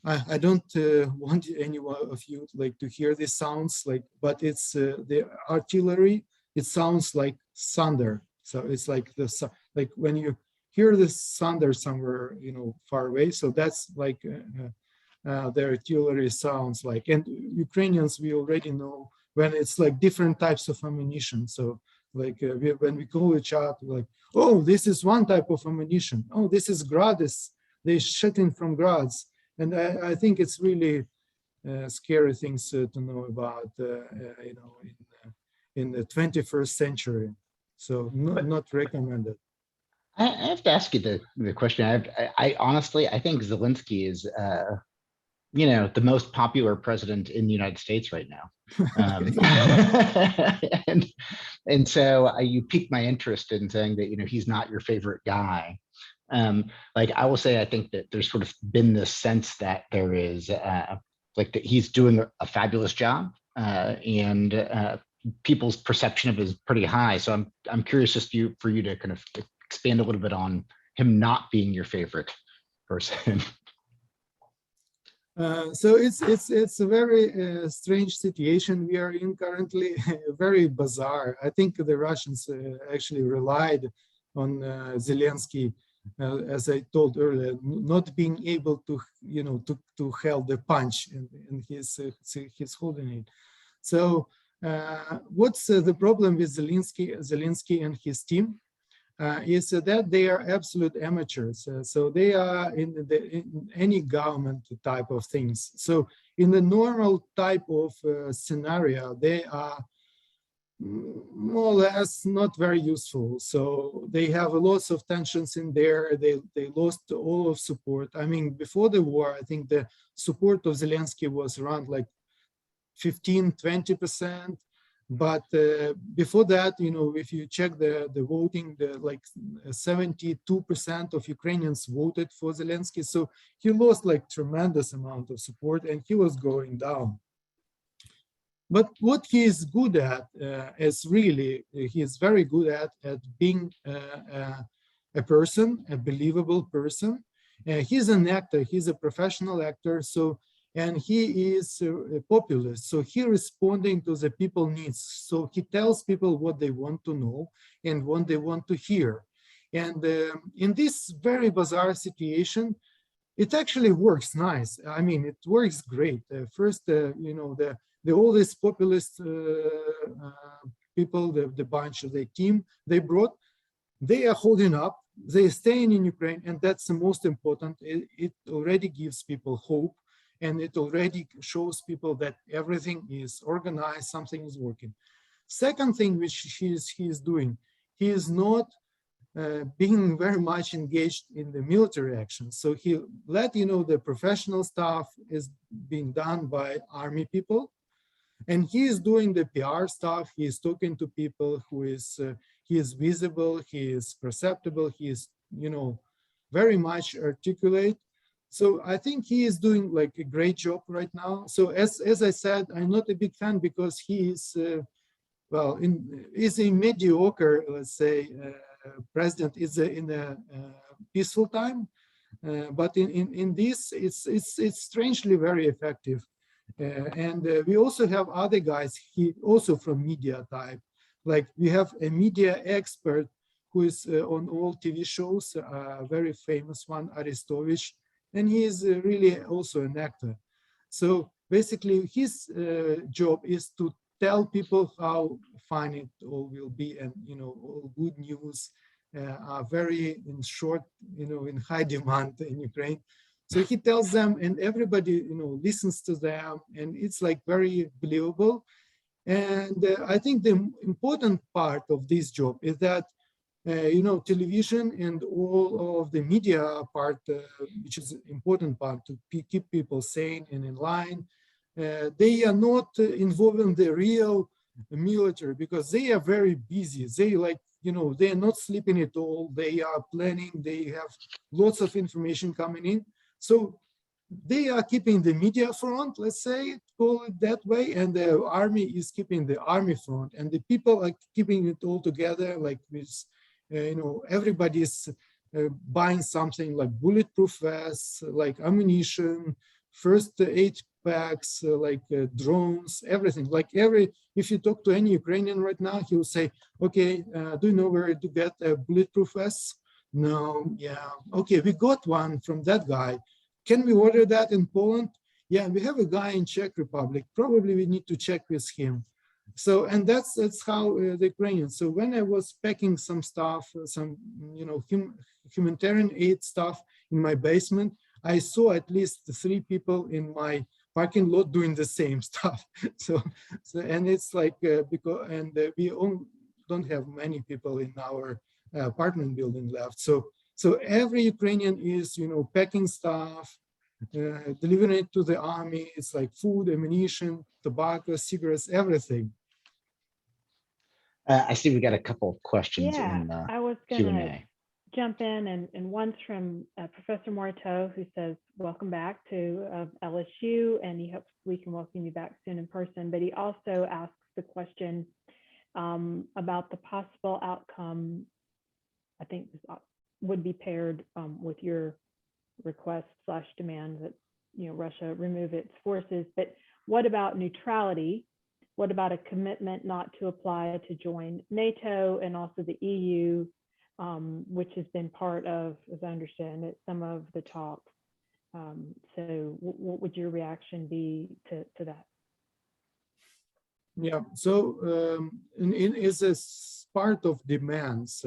I don't want any of you like to hear these sounds, like, but it's the artillery. It sounds like thunder. So it's like like when you hear the thunder somewhere, you know, far away. So that's like the artillery sounds like. And Ukrainians, we already know when it's like different types of ammunition. So like when we call each other, like, oh, this is one type of ammunition. Oh, this is Grades. They shooting from Grads. And I think it's really scary things to know about, you know, in the 21st century. So not recommended. I have to ask you the question. I honestly, I think Zelensky is, you know, the most popular president in the United States right now. And so you piqued my interest in saying that, you know, he's not your favorite guy. Like I will say, I think that there's sort of been this sense that there is like that he's doing a fabulous job, and people's perception of it is pretty high. So I'm curious just for you to kind of expand a little bit on him not being your favorite person. So it's a very strange situation we are in currently, very bizarre. I think the Russians actually relied on Zelensky, as I told earlier, not being able to, you know, to hold the punch in his holding it. So what's the problem with Zelensky and his team? is that they are absolute amateurs. So they are in any government type of things. So in the normal type of scenario, they are more or less not very useful. So they have lots of tensions in there. They lost all of support. I mean, before the war, I think the support of Zelensky was around like 15–20%. But before that, you know, if you check the voting, like 72% of Ukrainians voted for Zelensky. So he lost like tremendous amount of support and he was going down. But what he is good at is really, he is very good at being a person, a believable person. He's an actor, he's a professional actor. So, and he is a populist. So he responding to the people needs. So he tells people what they want to know and what they want to hear. And in this very bizarre situation, it actually works nice. I mean, it works great. First, you know, all these populist people, the bunch of the team they brought, they are holding up, they're staying in Ukraine, and that's the most important. It already gives people hope, and it already shows people that everything is organized, something is working. Second thing which he is doing, he is not being very much engaged in the military action. So he let, you know, the professional stuff is being done by army people. And he is doing the PR stuff. He is talking to people who is, he is visible, he is perceptible, he is, you know, very much articulate. So I think he is doing like a great job right now. So as I said, I'm not a big fan because he is, well, is a mediocre, let's say, president is in a peaceful time. But in this, it's strangely very effective. And we also have other guys, also from media type. Like we have a media expert who is on all TV shows, a very famous one, Aristovich, and he is really also an actor. So basically his job is to tell people how fine it all will be, and you know, all good news are very in short, you know, in high demand in Ukraine. So he tells them, and everybody, you know, listens to them, and it's like very believable. And I think the important part of this job is that, you know, television and all of the media part, which is important part to keep people sane and in line, they are not involved in the real military because they are very busy. They like, you know, they are not sleeping at all. They are planning. They have lots of information coming in. So they are keeping the media front, let's say, call it that way, and the army is keeping the army front, and the people are keeping it all together, like with, you know, everybody's buying something like bulletproof vests, like ammunition, first aid packs, like drones, everything. Like if you talk to any Ukrainian right now, he will say, okay, do you know where to get bulletproof vests? No, yeah, okay, we got one from that guy. Can we order that in Poland? Yeah, we have a guy in Czech Republic. Probably we need to check with him. So, and that's how the Ukrainians. So when I was packing some stuff, some, you know, humanitarian aid stuff in my basement, I saw at least 3 people in my parking lot doing the same stuff. So and it's like, because, and we don't have many people in our apartment building left. So every Ukrainian is, you know, packing stuff, delivering it to the army. It's like food, ammunition, tobacco, cigarettes, everything. I see we got a couple of questions in the I was going to Q&A. jump in, and one's from Professor Morato, who says, welcome back to LSU, and he hopes we can welcome you back soon in person. But he also asks the question about the possible outcome, I think would be paired with your request / demand that, you know, Russia remove its forces. But what about neutrality? What about a commitment not to apply to join NATO and also the EU, which has been part of, as I understand it, some of the talks? So what would your reaction be to that? Yeah, so it's a part of demands.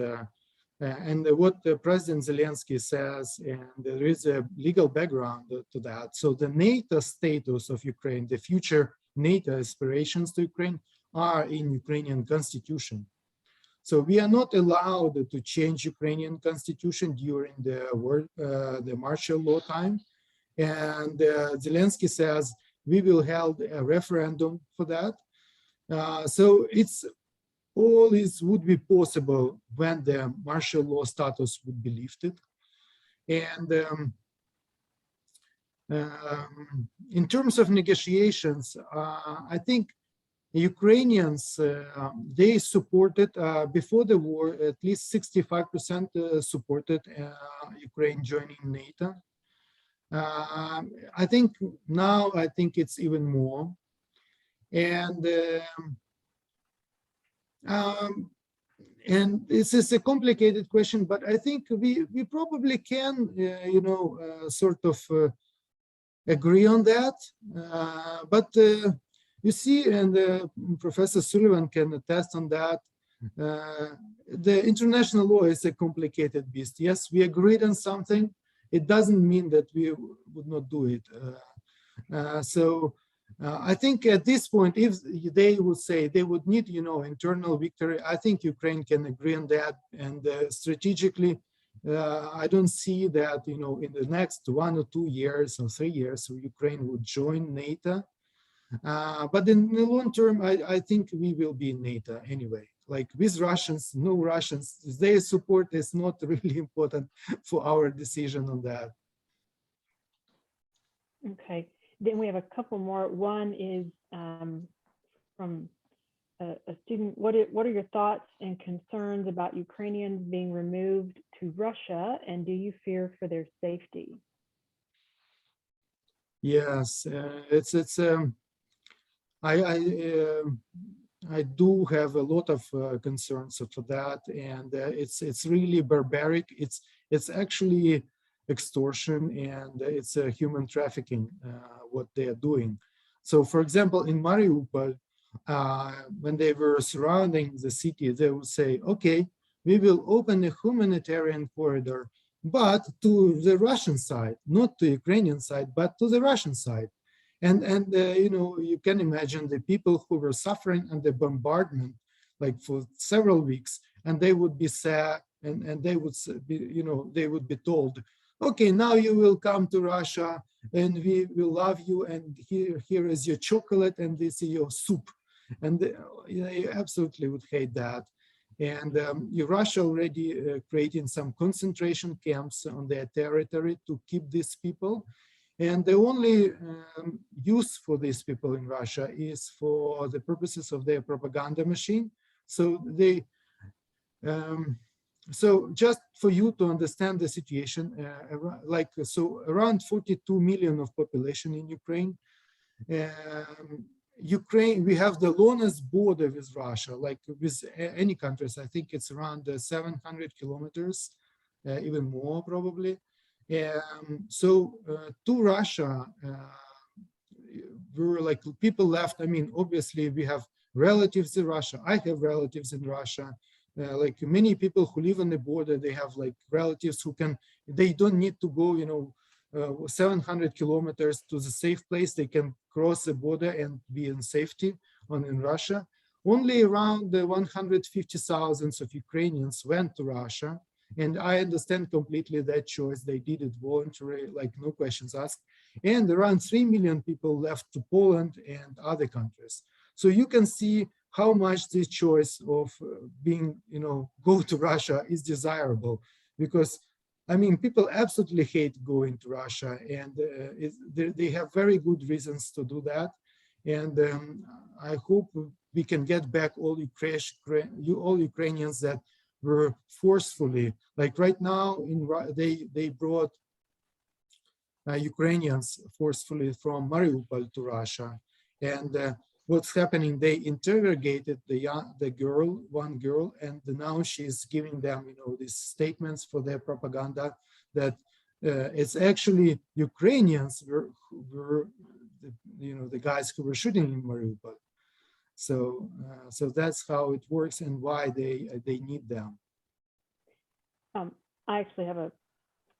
And what President Zelensky says, and there is a legal background to that. So the NATO status of Ukraine, the future NATO aspirations to Ukraine are in Ukrainian constitution. So we are not allowed to change Ukrainian constitution during the martial law time. And Zelensky says we will hold a referendum for that. So it's all would be possible when the martial law status would be lifted. And in terms of negotiations, I think Ukrainians, they supported, before the war, at least 65% supported Ukraine joining NATO. I think now, it's even more. And this is a complicated question, but I think we probably can, sort of agree on that. But you see, and Professor Sullivan can attest on that, the international law is a complicated beast. Yes, we agreed on something. It doesn't mean that we would not do it. I think at this point, if they would say they would need, internal victory, I think Ukraine can agree on that. And strategically, I don't see that, in the next 1 or 2 years or 3 years, Ukraine would join NATO. But in the long term, I think we will be in NATO anyway. Like with Russians, no Russians, their support is not really important for our decision on that. Okay. Then we have a couple more. One is from a student. What are your thoughts and concerns about Ukrainians being removed to Russia, and do you fear for their safety? Yes, I do have a lot of concerns for that, and it's really barbaric. It's actually extortion, and it's human trafficking, what they are doing. So, for example, in Mariupol, when they were surrounding the city, they would say, okay, we will open a humanitarian corridor, but to the Russian side, not to Ukrainian side, but to the Russian side. And you can imagine the people who were suffering under bombardment, like for several weeks, and they would be sad, and they would be, they would be told, okay, now you will come to Russia, and we will love you, and here is your chocolate, and this is your soup. And they absolutely would hate that. And Russia already creating some concentration camps on their territory to keep these people. And the only use for these people in Russia is for the purposes of their propaganda machine. So so just for you to understand the situation, around 42 million of population in Ukraine. We have the longest border with Russia, like with any countries. I think it's around 700 kilometers, even more probably. To Russia, were like people left. I mean, obviously we have relatives in Russia. I have relatives in Russia. Like many people who live on the border, they have like relatives who they don't need to go, 700 kilometers to the safe place. They can cross the border and be in safety in Russia. Only around 150,000 of Ukrainians went to Russia. And I understand completely that choice. They did it voluntarily, like no questions asked. And around 3 million people left to Poland and other countries. So you can see how much this choice of being, go to Russia is desirable, because I mean, people absolutely hate going to Russia, and they have very good reasons to do that. And I hope we can get back all Ukrainians that were forcefully, like right now, they brought Ukrainians forcefully from Mariupol to Russia. And what's happening, they interrogated one girl, and now she's giving them, these statements for their propaganda that it's actually Ukrainians were the guys who were shooting in Mariupol. So that's how it works and why they need them. I actually have a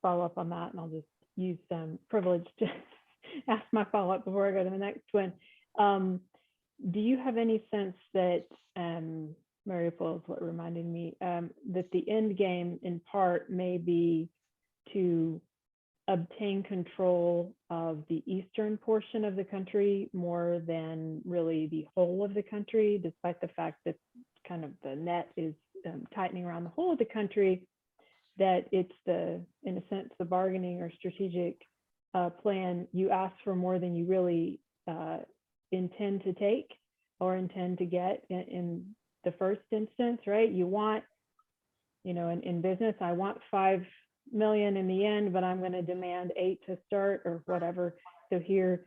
follow-up on that, and I'll just use privilege to ask my follow-up before I go to the next one. Do you have any sense that, Mariupol is what reminded me, that the end game in part may be to obtain control of the eastern portion of the country more than really the whole of the country, despite the fact that kind of the net is tightening around the whole of the country, that it's in a sense, the bargaining or strategic plan. You ask for more than you really intend to take or intend to get in the first instance, right? You want, in business, I want 5 million in the end, but I'm going to demand 8 to start or whatever. So here,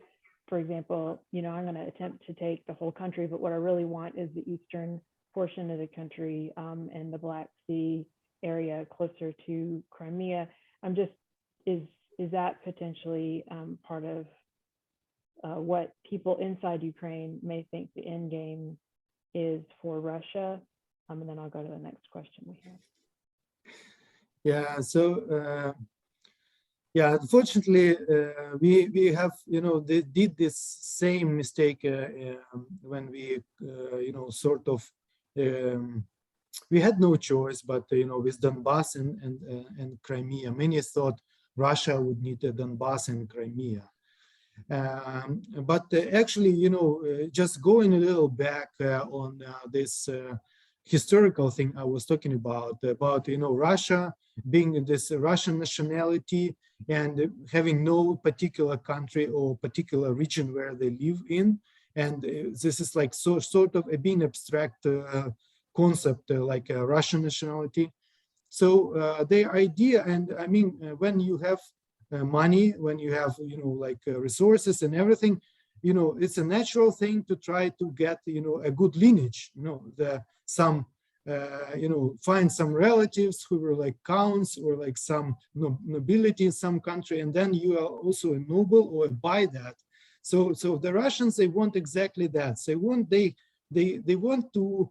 for example, I'm going to attempt to take the whole country, but what I really want is the eastern portion of the country and the Black Sea area closer to Crimea. Is that potentially part of what people inside Ukraine may think the end game is for Russia? And then I'll go to the next question we have. Yeah, so unfortunately, we have, they did this same mistake when we, sort of, we had no choice, but, with Donbass and Crimea. Many thought Russia would need Donbass and Crimea. But actually, just going a little back on this historical thing I was talking about, Russia being this Russian nationality and having no particular country or particular region where they live in. And this is like sort of being abstract concept, like a Russian nationality. So the idea, and I mean, when you have money, when you have, resources and everything, it's a natural thing to try to get, a good lineage, find some relatives who were like counts or like some nobility in some country, and then you are also a noble or by that. So the Russians, they want exactly that. They want to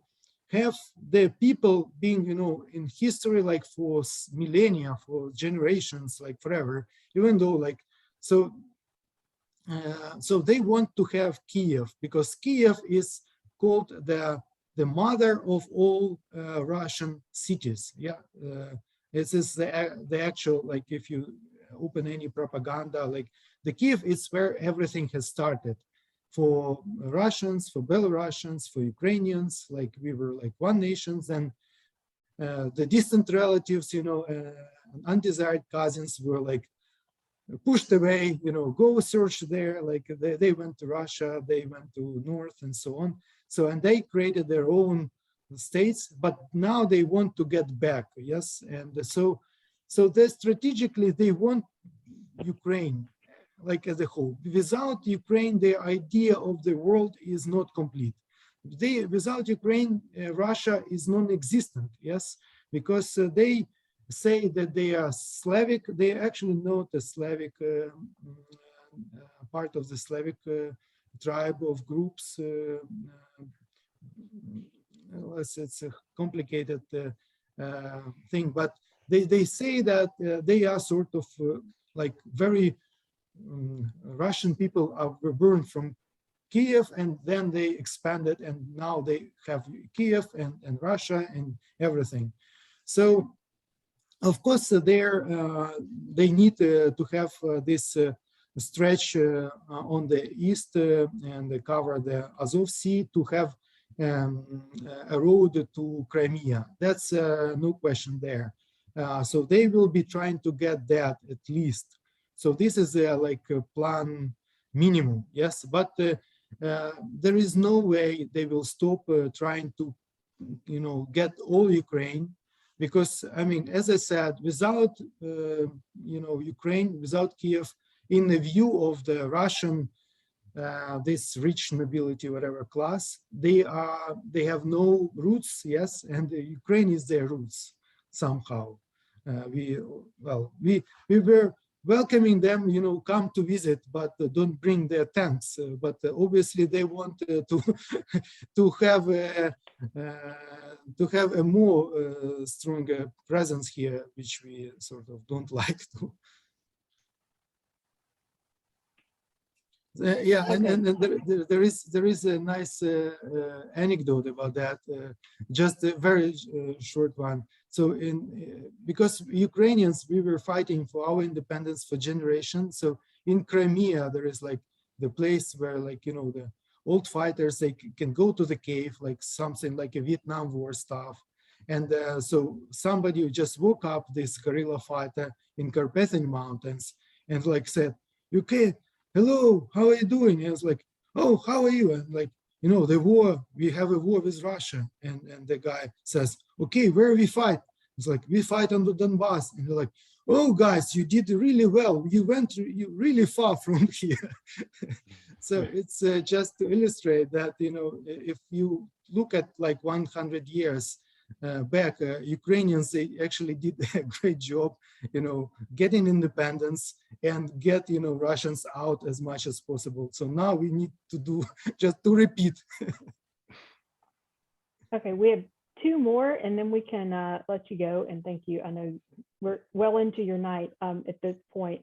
have the people being, in history, like for millennia, for generations, like forever, even though so they want to have Kiev, because Kiev is called the mother of all Russian cities. Yeah, this is the actual, like if you open any propaganda, like the Kiev is where everything has started. For Russians, for Belarusians, for Ukrainians, like we were like one nation, and the distant relatives, undesired cousins were like pushed away, go search there, like they went to Russia, they went to North and so on. So, and they created their own states, but now they want to get back, yes? And so they strategically, they want Ukraine, like as a whole. Without Ukraine, the idea of the world is not complete. Without Ukraine, Russia is non-existent, yes? Because they say that they are Slavic. They are actually not a Slavic, part of the Slavic tribe of groups. It's a complicated thing, but they say that they are sort of like very Russian people were born from Kiev, and then they expanded, and now they have Kiev and Russia and everything. So, of course, they need to have this stretch on the east and cover the Azov Sea to have a road to Crimea. That's no question there. So they will be trying to get that at least. So this is like a plan minimum, yes, but there is no way they will stop trying to, get all Ukraine, because I mean, as I said, without Ukraine, without Kiev, in the view of the Russian this rich nobility, whatever class, they have no roots, yes, and Ukraine is their roots somehow. We were welcoming them, come to visit, but don't bring their tents. But obviously they want to to have a more stronger presence here, which we sort of don't like to. Yeah, Okay. and there is a nice anecdote about that. Just a very short one. So because Ukrainians, we were fighting for our independence for generations. So in Crimea, there is like the place where the old fighters, they can go to the cave, like something like a Vietnam War stuff. And so somebody just woke up this guerrilla fighter in Carpathian Mountains and said, "Okay, hello, how are you doing?" And I was like, "Oh, how are you?" And the war, we have a war with Russia. And the guy says, "Okay, where we fight?" It's like, "We fight on the Donbass." And they're like, "Oh, guys, you did really well. You went really far from here." So it's just to illustrate that, if you look at 100 years back, Ukrainians, they actually did a great job, getting independence and get, Russians out as much as possible. So now we need to do, just to repeat. Okay, we have two more and then we can let you go, and thank you. I know we're well into your night at this point.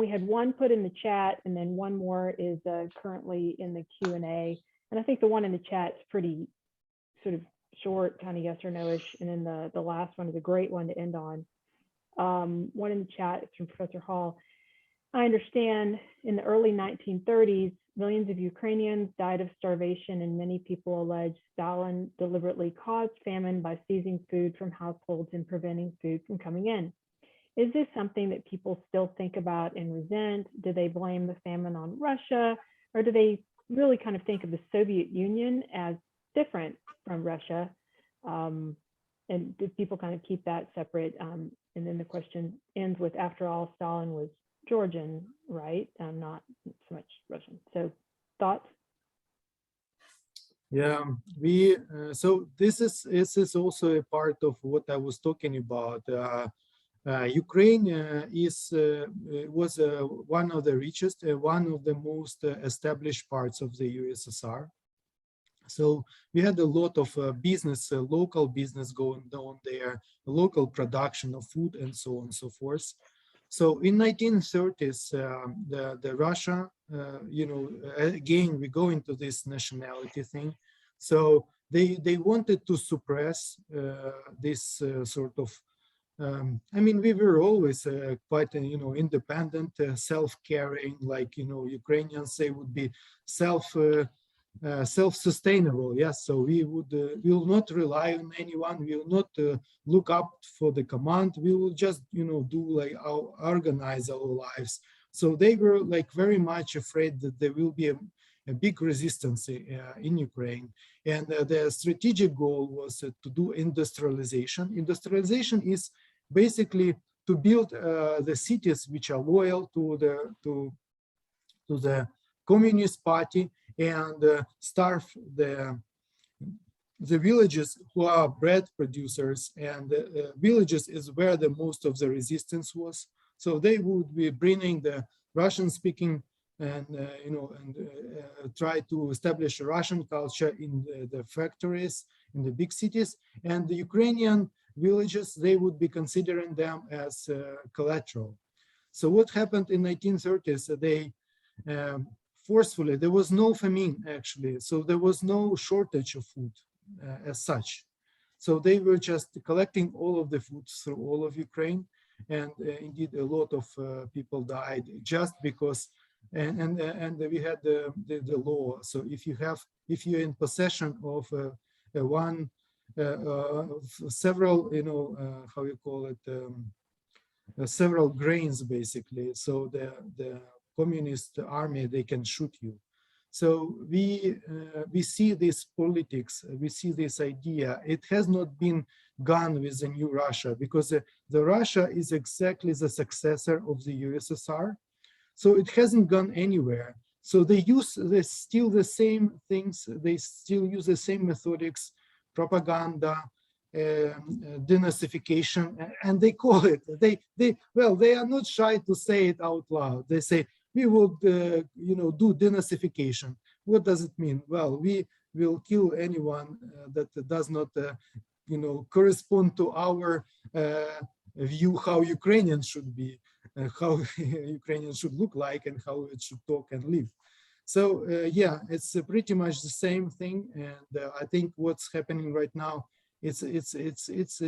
We had one put in the chat, and then one more is currently in the Q&A. And I think the one in the chat is pretty sort of short, kind of yes or no-ish. And then the last one is a great one to end on. One in the chat is from Professor Hall. "I understand in the early 1930s, millions of Ukrainians died of starvation, and many people allege Stalin deliberately caused famine by seizing food from households and preventing food from coming in. Is this something that people still think about and resent? Do they blame the famine on Russia, or do they really kind of think of the Soviet Union as different from Russia? And do people kind of keep that separate?" And then the question ends with, "After all, Stalin was Georgian, right? Not so much Russian." So thoughts? Yeah, so this is also a part of what I was talking about. Ukraine was one of the richest, one of the most established parts of the USSR. So we had a lot of business, local business going on there, local production of food, and so on and so forth. So in 1930s, the Russia, again, we go into this nationality thing. So they wanted to suppress this sort of, I mean, we were always quite, independent, self-caring, Ukrainians, they would be self-sustainable. Yes, so we will not rely on anyone. We will not look up for the command. We will just organize our lives. So they were very much afraid that there will be a big resistance in Ukraine, and the strategic goal was to do industrialization. Industrialization is basically to build the cities which are loyal to the Communist Party, and starve the villages who are bread producers, and villages is where the most of the resistance was. So they would be bringing the Russian-speaking and try to establish a Russian culture in the factories in the big cities, and the Ukrainian villages, they would be considering them as collateral. So what happened in 1930s? They forcefully, there was no famine actually, so there was no shortage of food as such. So they were just collecting all of the food through all of Ukraine, and indeed a lot of people died just because. And we had the law. So if you're in possession of several, how you call it, several grains basically. So the communist army, they can shoot you. So we see this politics, we see this idea. It has not been gone with the new Russia, because the Russia is exactly the successor of the USSR. So it hasn't gone anywhere. So they still the same things, they still use the same methodics, propaganda, denazification, and they call it, they are not shy to say it out loud. They say, we would do denazification. What does it mean? Well, we will kill anyone that does not correspond to our view how Ukrainians should be, how Ukrainians should look like, and how it should talk and live. So yeah, it's pretty much the same thing, and I think what's happening right now, it's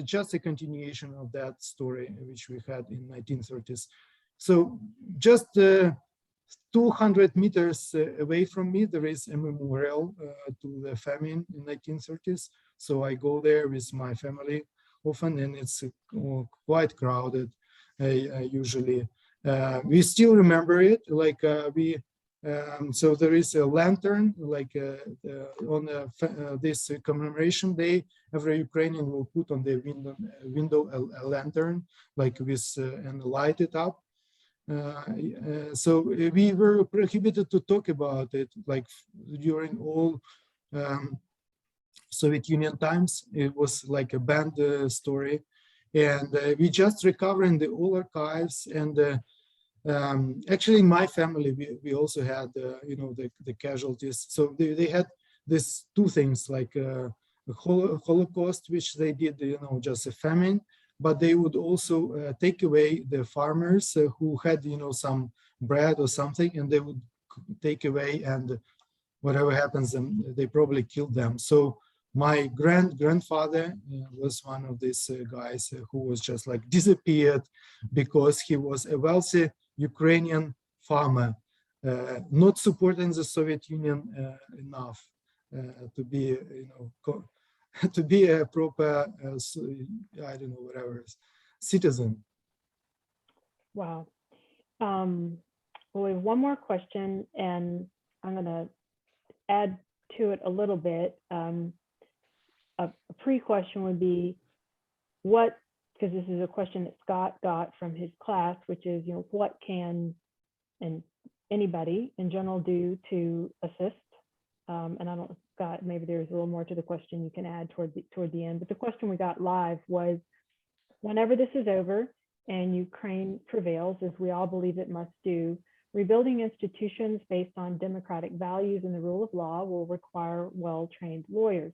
just a continuation of that story which we had in 1930s. So just 200 meters away from me, there is a memorial to the famine in 1930s. So I go there with my family often, and it's quite crowded usually. We still remember it, like so there is a lantern, like on this commemoration day, every Ukrainian will put on their window a lantern, like with and light it up. So we were prohibited to talk about it, like during all Soviet Union times. It was like a banned story, and we just recovering the old archives. And actually, in my family, we also had the casualties. So they had these two things, like the Holocaust, which they did, just a famine, but they would also take away the farmers who had some bread or something, and they would take away, and whatever happens, they probably killed them. So my grandfather was one of these guys who was just like disappeared because he was a wealthy Ukrainian farmer, not supporting the Soviet Union enough to be, to be a proper, I don't know, whatever, citizen. Wow. Well, we have one more question, and I'm going to add to it a little bit. A pre-question would be, because this is a question that Scott got from his class, which is, what can anybody in general do to assist? And I don't know, Scott, maybe there's a little more to the question you can add toward the end. But the question we got live was, whenever this is over and Ukraine prevails, as we all believe it must do, rebuilding institutions based on democratic values and the rule of law will require well-trained lawyers.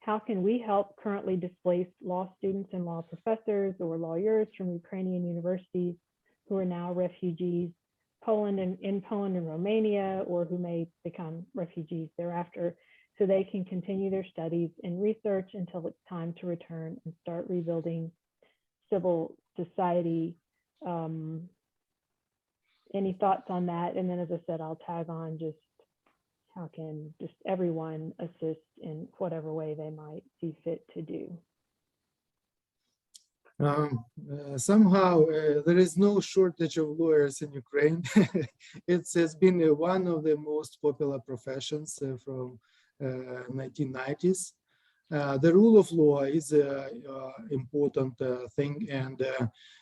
How can we help currently displaced law students and law professors or lawyers from Ukrainian universities who are now refugees in Poland and Romania, or who may become refugees thereafter, so they can continue their studies and research until it's time to return and start rebuilding civil society? Any thoughts on that? And then, as I said, I'll tag on just how can just everyone assist in whatever way they might see fit to do. Somehow there is no shortage of lawyers in Ukraine. It has been one of the most popular professions from 1990s. The rule of law is an important thing, and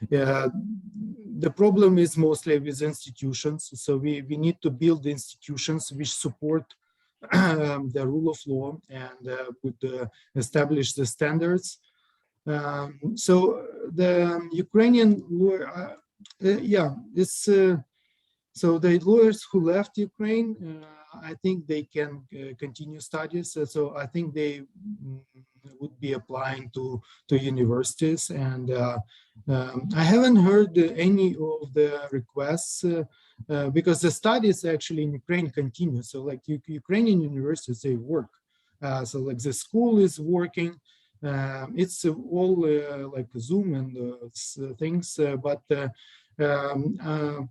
the problem is mostly with institutions. So we need to build institutions which support the rule of law and would establish the standards. So the Ukrainian lawyer, so the lawyers who left Ukraine, I think they can continue studies. So I think they would be applying to universities, and I haven't heard any of the requests because the studies actually in Ukraine continue. So like Ukrainian universities, they work. So like the school is working. It's all like Zoom and things, but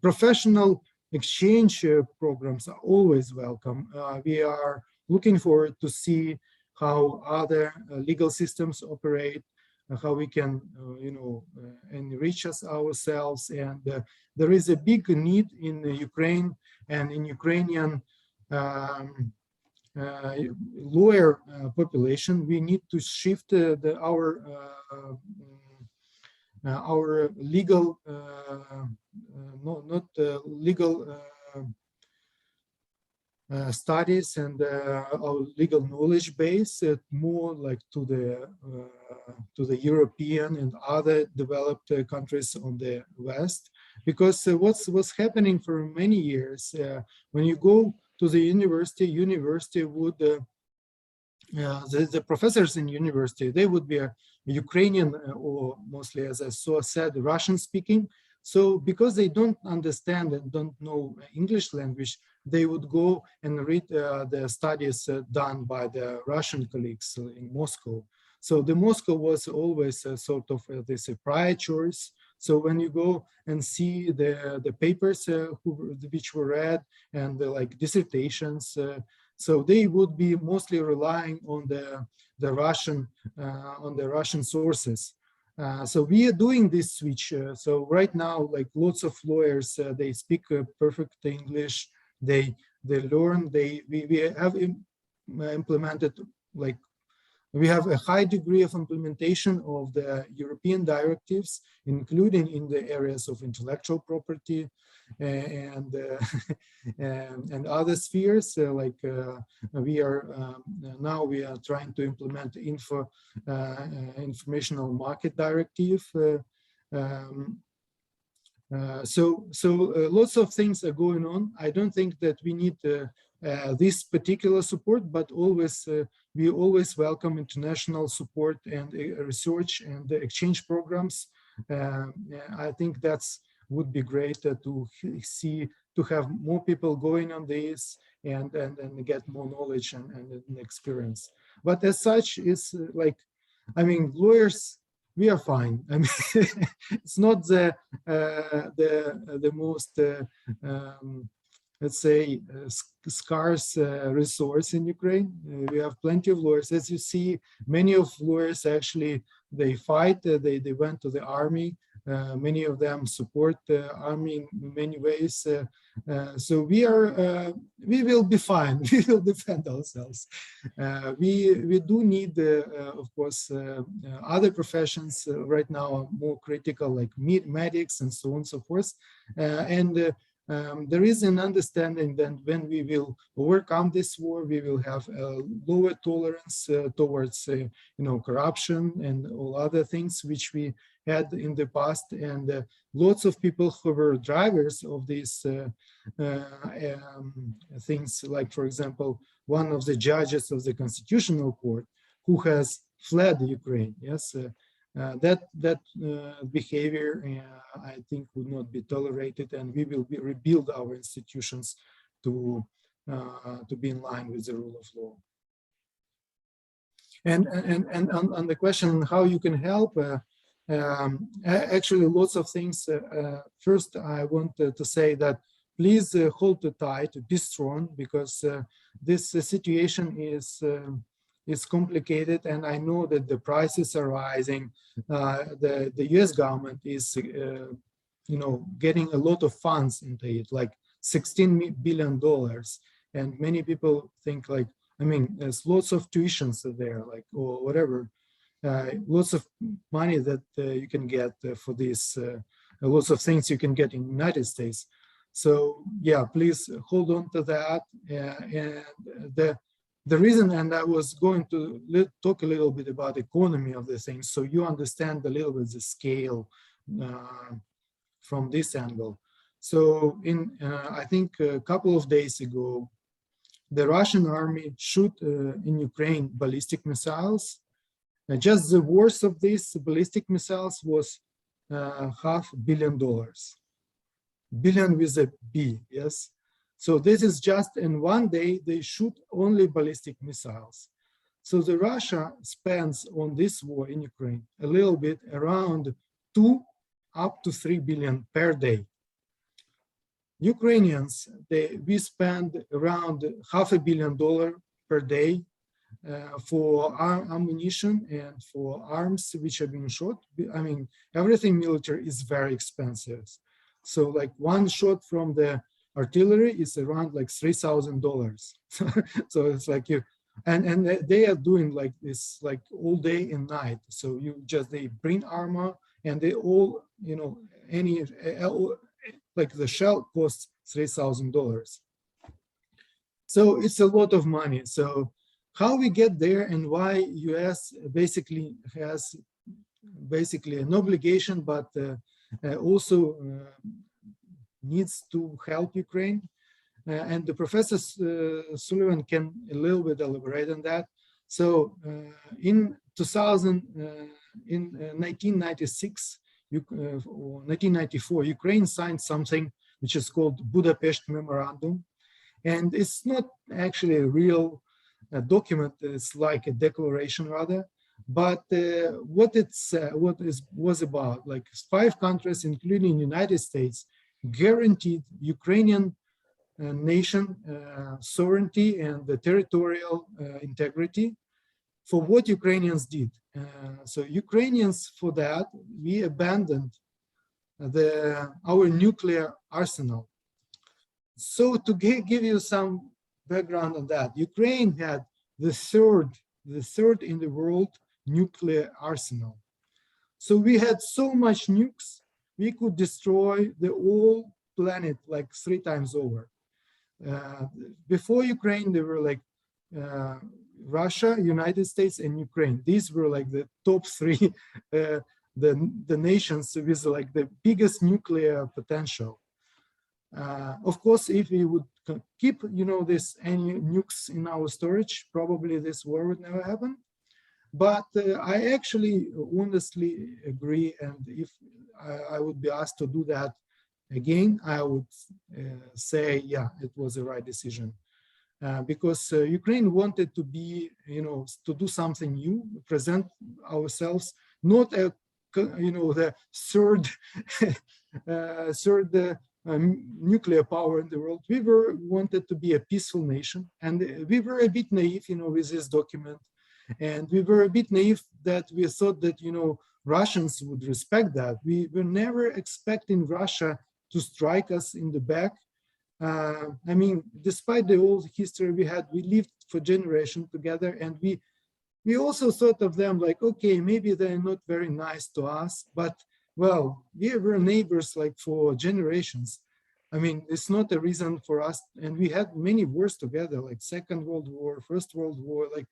professional exchange programs are always welcome. We are looking forward to see how other legal systems operate, how we can, enrich us ourselves. And there is a big need in Ukraine and in Ukrainian lawyer population. We need to shift our legal, not legal, studies and our legal knowledge base more like to the European and other developed countries on the West, because what's happening for many years when you go to the university would the professors in university, they would be Ukrainian or mostly, as I said, Russian speaking. So because they don't understand and don't know English language, they would go and read the studies done by the Russian colleagues in Moscow. So the Moscow was always sort of this prior choice. So when you go and see the papers which were read and like dissertations, so they would be mostly relying on the Russian sources. So we are doing this switch. So right now, like lots of lawyers, they speak perfect English. They learn. We have implemented, like we have a high degree of implementation of the European directives, including in the areas of intellectual property and and other spheres. We are now we are trying to implement informational market directive. Lots of things are going on. I don't think that we need this particular support, but always we always welcome international support and research and exchange programs. I think that's would be great to have more people going on this and get more knowledge and experience. But as such, it's like, I mean, lawyers, we are fine. I mean, it's not the most let's say scarce resource in Ukraine. We have plenty of lawyers. As you see, many of lawyers actually they fight. They went to the army. Many of them support the army in many ways. So we will be fine. We will defend ourselves. We do need, of course, other professions right now are more critical, like medics and so on and so forth. There is an understanding that when we will overcome this war, we will have a lower tolerance towards, corruption and all other things which we had in the past. And lots of people who were drivers of these things, like, for example, one of the judges of the Constitutional Court who has fled Ukraine, yes, that behavior, I think, would not be tolerated, and we will rebuild our institutions to be in line with the rule of law. And on the question how you can help, actually lots of things. First, I want to say that please hold tight, be strong, because this situation is complicated, and I know that the prices are rising. The U.S. government is, getting a lot of funds into it, like $16 billion, and many people think, like, I mean, there's lots of tuitions there, like, or whatever, lots of money that you can get for this, lots of things you can get in the United States. So yeah, please hold on to that. And the reason, and I was going to talk a little bit about the economy of the thing, so you understand a little bit the scale from this angle. So I think a couple of days ago, the Russian army shot in Ukraine ballistic missiles. Just the worst of these ballistic missiles was $500 million. Billion with a B, yes? So this is just in one day, they shoot only ballistic missiles. So the Russia spends on this war in Ukraine a little bit around 2 up to 3 billion per day. Ukrainians, we spend around $500 million per day for ammunition and for arms which have been shot. I mean, everything military is very expensive. So like one shot from the artillery is around like $3,000. So it's like and they are doing like this like all day and night. So they bring armor, and they all, like the shell costs $3,000. So it's a lot of money. So how we get there and why US basically has an obligation, but also needs to help Ukraine. And the Professor Sullivan can a little bit elaborate on that. So in 1996 or 1994, Ukraine signed something which is called Budapest Memorandum. And it's not actually a real document, it's like a declaration rather. But what it was about, like 5 countries, including the United States, guaranteed Ukrainian nation sovereignty and the territorial integrity for what Ukrainians did. So Ukrainians, for that, we abandoned our nuclear arsenal. So to give you some background on that, Ukraine had the third in the world nuclear arsenal. So we had so much nukes, we could destroy the whole planet like 3 times over. Before Ukraine, there were like Russia, United States, and Ukraine. These were like the top 3, the nations with like the biggest nuclear potential. Of course, if we would keep, any nukes in our storage, probably this war would never happen. But I actually honestly agree, and if I would be asked to do that again, I would say, yeah, it was the right decision. Because Ukraine wanted to be, to do something new, present ourselves, not a, the third nuclear power in the world. We wanted to be a peaceful nation, and we were a bit naive, with this document. And we were a bit naive that we thought that, Russians would respect that. We were never expecting Russia to strike us in the back. I mean, despite the old history we had, we lived for generations together, and we also thought of them like, okay, maybe they're not very nice to us, but well, we were neighbors like for generations. I mean, it's not a reason for us, and we had many wars together, like Second World War, First World War, like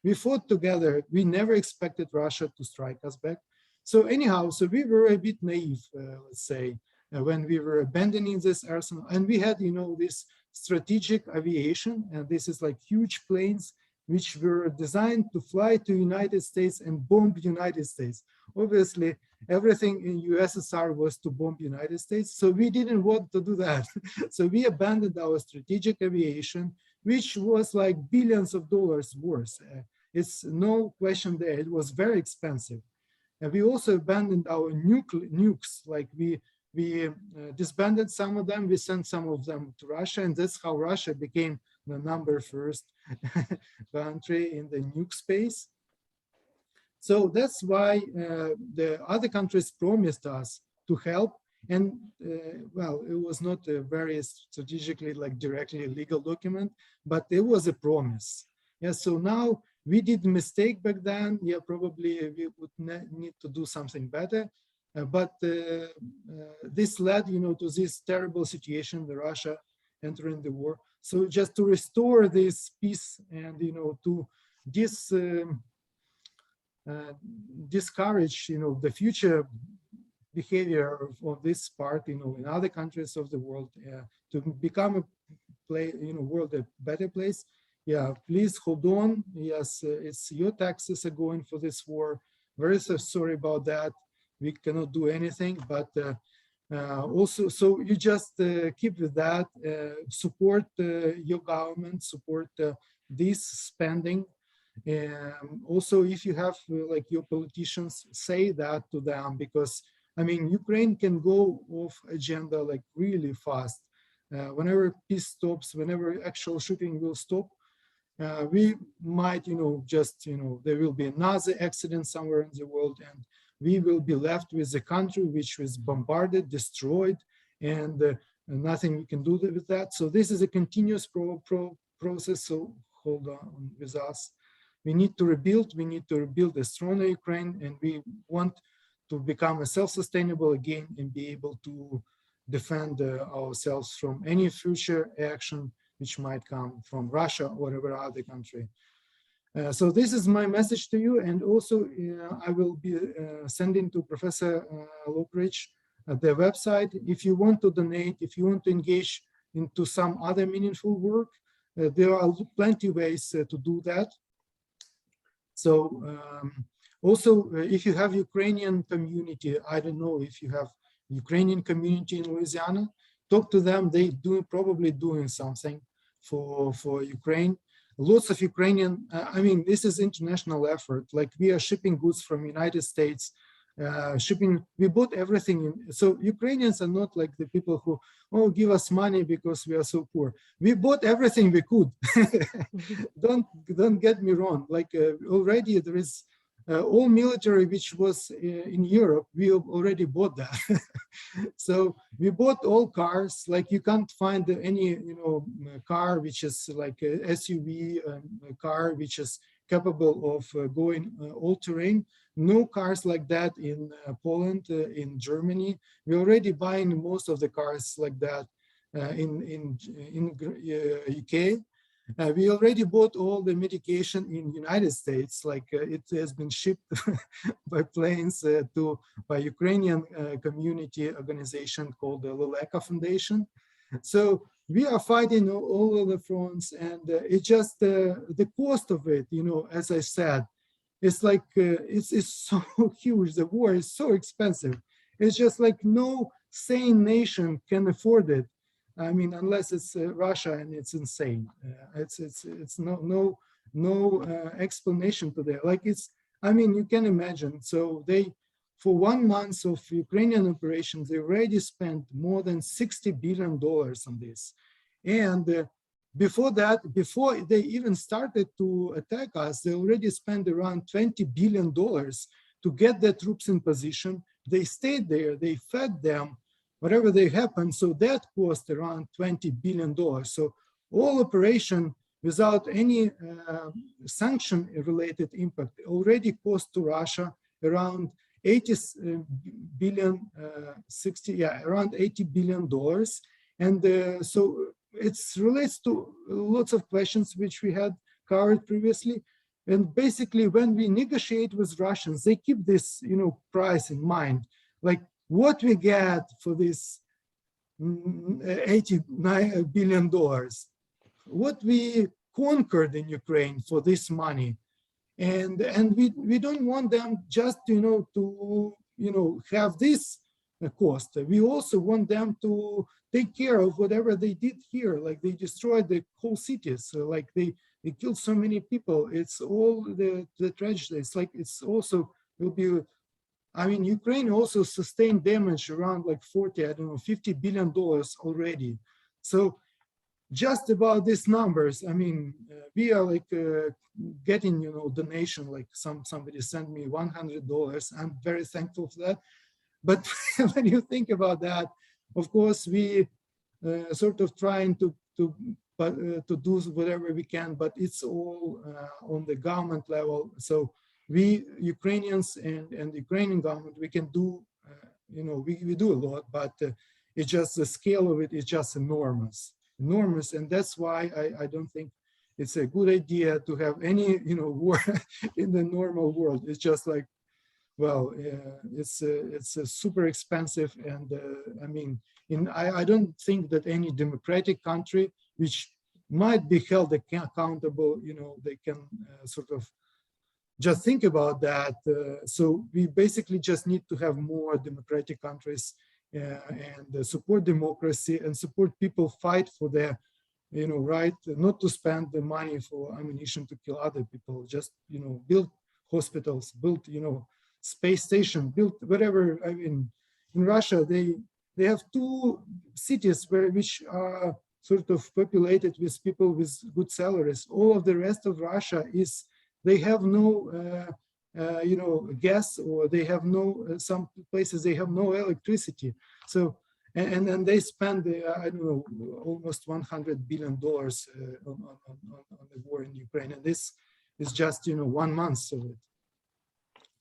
we fought together. We never expected Russia to strike us back. So anyhow, so we were a bit naive, let's say, when we were abandoning this arsenal. And we had, this strategic aviation, and this is like huge planes which were designed to fly to United States and bomb United States. Obviously, everything in USSR was to bomb United States, so we didn't want to do that. So we abandoned our strategic aviation, which was like billions of dollars worth. It's no question there, it was very expensive. And we also abandoned our nukes, like we disbanded some of them, we sent some of them to Russia, and that's how Russia became the #1 country in the nuke space. So that's why the other countries promised us to help, and well, it was not a very strategically, like directly a legal document, but it was a promise. Yeah, so now we did a mistake back then. Yeah, probably we would need to do something better. But this led, to this terrible situation with Russia entering the war. So just to restore this peace and, to discourage, the future behavior of this part, in other countries of the world, to become a world a better place. Yeah, please hold on. Yes, it's your taxes are going for this war. Very sorry about that. We cannot do anything, but also, so you just keep with that, support your government, support this spending. Also, if you have like your politicians, say that to them, because I mean, Ukraine can go off agenda like really fast. Whenever peace stops, whenever actual shooting will stop, we might, just, there will be another accident somewhere in the world, and we will be left with a country which was bombarded, destroyed, and nothing we can do with that. So this is a continuous process, so hold on with us. We need to rebuild a stronger Ukraine, and we want to become a self-sustainable again and be able to defend ourselves from any future action which might come from Russia or whatever other country. So this is my message to you, and also I will be sending to Professor Lockridge their website. If you want to donate, if you want to engage into some other meaningful work, there are plenty of ways to do that. So also, if you have Ukrainian community, I don't know if you have Ukrainian community in Louisiana, talk to them. They probably doing something for Ukraine. Lots of Ukrainian, I mean, this is international effort. Like we are shipping goods from United States, we bought everything. So Ukrainians are not like the people who, oh, give us money because we are so poor. We bought everything we could. Don't get me wrong. Like already there is all military which was in Europe, we already bought that. So we bought all cars. Like you can't find any, car which is like a SUV, a car which is capable of going all terrain. No cars like that in Poland, in Germany. We're already buying most of the cars like that in UK. We already bought all the medication in United States, like it has been shipped by planes by Ukrainian community organization called the Leleka Foundation. So we are fighting all of the fronts, and it's just the cost of it, as I said, it's like, it's so huge. The war is so expensive. It's just like no sane nation can afford it. I mean, unless it's Russia, and it's insane. It's no explanation to that. Like I mean, you can imagine. So for 1 month of Ukrainian operations, they already spent more than $60 billion on this. And before that, before they even started to attack us, they already spent around $20 billion to get their troops in position. They stayed there, they fed them, whatever they happened. So that cost around $20 billion. So all operation without any sanction-related impact already cost to Russia around $80 billion. And so it relates to lots of questions which we had covered previously. And basically, when we negotiate with Russians, they keep this, price in mind, like what we get for this $89 billion, what we conquered in Ukraine for this money. And we don't want them just, to, have this cost. We also want them to take care of whatever they did here, like they destroyed the whole cities, so like they killed so many people. It's all the tragedy. It's like it's also will be. I mean, Ukraine also sustained damage around like $50 billion already. So just about these numbers, I mean, we are like getting, donation, like somebody sent me $100. I'm very thankful for that. But when you think about that, of course, we sort of trying to do whatever we can, but it's all on the government level. So we Ukrainians and the Ukrainian government, we can do, we do a lot, but it's just the scale of it is just enormous. And that's why I don't think it's a good idea to have any, war in the normal world. It's just like, well, it's super expensive, and I mean, I don't think that any democratic country which might be held accountable, they can sort of just think about that. So we basically just need to have more democratic countries and support democracy and support people fight for their, right, not to spend the money for ammunition to kill other people. Just build hospitals, build space station, built whatever. I mean, in Russia, they have 2 cities which are sort of populated with people with good salaries. All of the rest of Russia they have no, gas, or they have no, some places they have no electricity. So, and then they spend, I don't know, almost $100 billion on the war in Ukraine. And this is just, 1 month of it.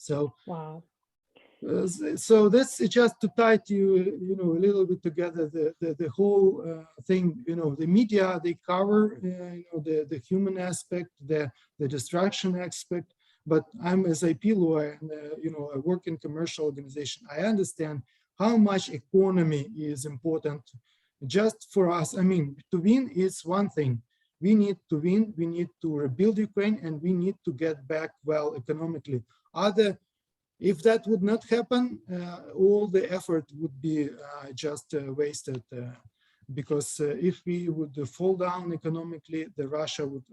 So wow. So that's just to tie to a little bit together the whole thing. The media, they cover the human aspect, the destruction aspect. But I'm as IP lawyer, and I work in commercial organization. I understand how much economy is important just for us. I mean, to win is one thing. We need to win. We need to rebuild Ukraine, and we need to get back well economically. If that would not happen, all the effort would be just wasted, because if we would fall down economically, Russia would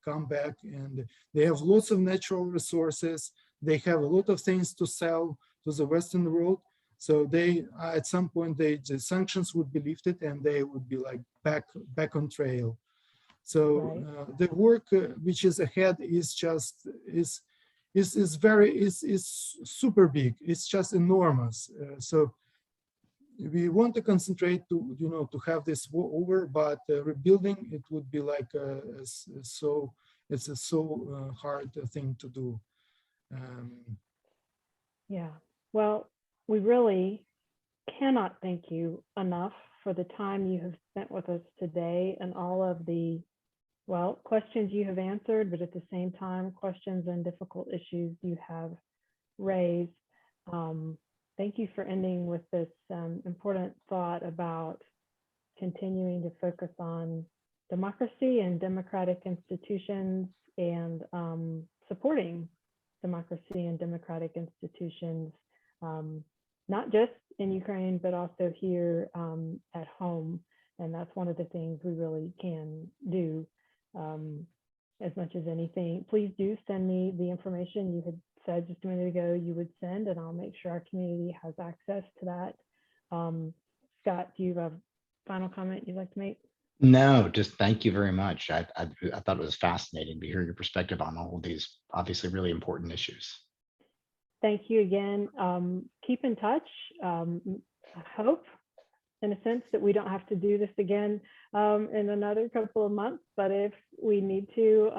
come back, and they have lots of natural resources. They have a lot of things to sell to the Western world. So they, at some point, the sanctions would be lifted, and they would be like back on trail. So the work which is ahead is super big. It's just enormous. So we want to concentrate to have this war over, but rebuilding it would be like it's a so hard thing to do. Yeah. Well, we really cannot thank you enough for the time you have spent with us today and all of the questions you have answered, but at the same time, questions and difficult issues you have raised. Thank you for ending with this important thought about continuing to focus on democracy and democratic institutions, and supporting democracy and democratic institutions, not just in Ukraine, but also here at home. And that's one of the things we really can do. As much as anything, please do send me the information you had said just a minute ago you would send, and I'll make sure our community has access to that. Scott, do you have a final comment you'd like to make? No, just thank you very much. I thought it was fascinating to hear your perspective on all of these obviously really important issues. Thank you again. Keep in touch. I hope, in a sense, that we don't have to do this again in another couple of months, but if we need to,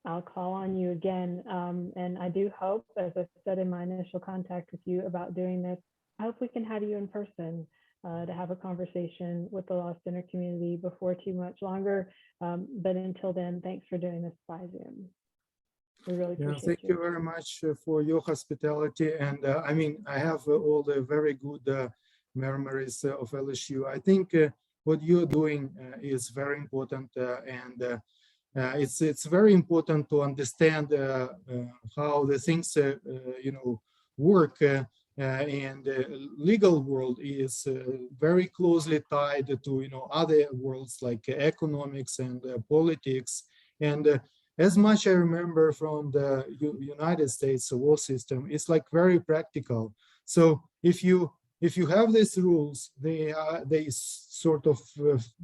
I'll call on you again. And I do hope, as I said in my initial contact with you about doing this, I hope we can have you in person to have a conversation with the Law Center community before too much longer. But until then, thanks for doing this by Zoom. We really appreciate Thank you very much for your hospitality. And I mean, I have all the very good memories of LSU. I think what you're doing is very important, and it's very important to understand how the things work, and the legal world is very closely tied to other worlds like economics and politics. And as much I remember from the United States law system, it's like very practical. So if you have these rules, they sort of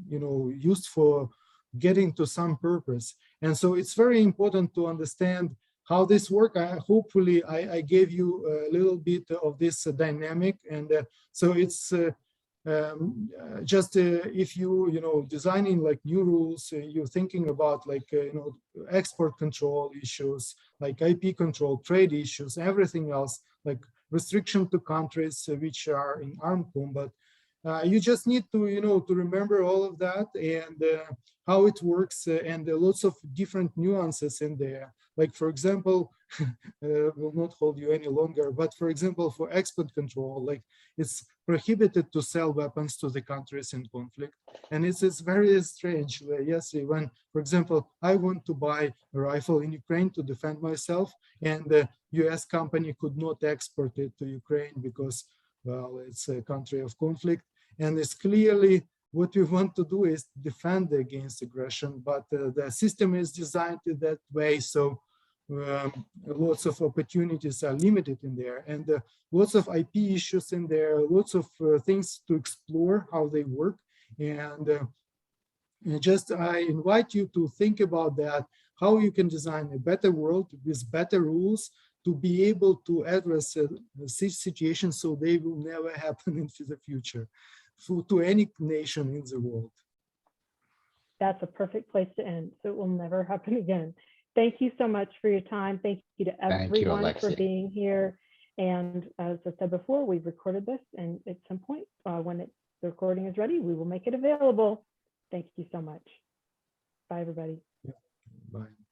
used for getting to some purpose. And so it's very important to understand how this works. Hopefully I gave you a little bit of this dynamic, and so it's just if you designing like new rules, you're thinking about like export control issues, like IP control, trade issues, everything else, like restriction to countries which are in armed combat. You just need to to remember all of that, and how it works, and lots of different nuances in there. Like, for example, will not hold you any longer, but for example, for export control, like it's prohibited to sell weapons to the countries in conflict. And it's very strange. Yes, when, for example, I want to buy a rifle in Ukraine to defend myself, and the US company could not export it to Ukraine because, well, it's a country of conflict. And it's clearly what we want to do is defend against aggression, but the system is designed in that way. So lots of opportunities are limited in there, and lots of IP issues in there, lots of things to explore how they work. And just I invite you to think about that, how you can design a better world with better rules to be able to address such situations so they will never happen into the future to any nation in the world. That's a perfect place to end. So it will never happen again. Thank you so much for your time. Thank you to everyone for being here. And as I said before, we've recorded this, and at some point when the recording is ready, we will make it available. Thank you so much. Bye, everybody. Bye.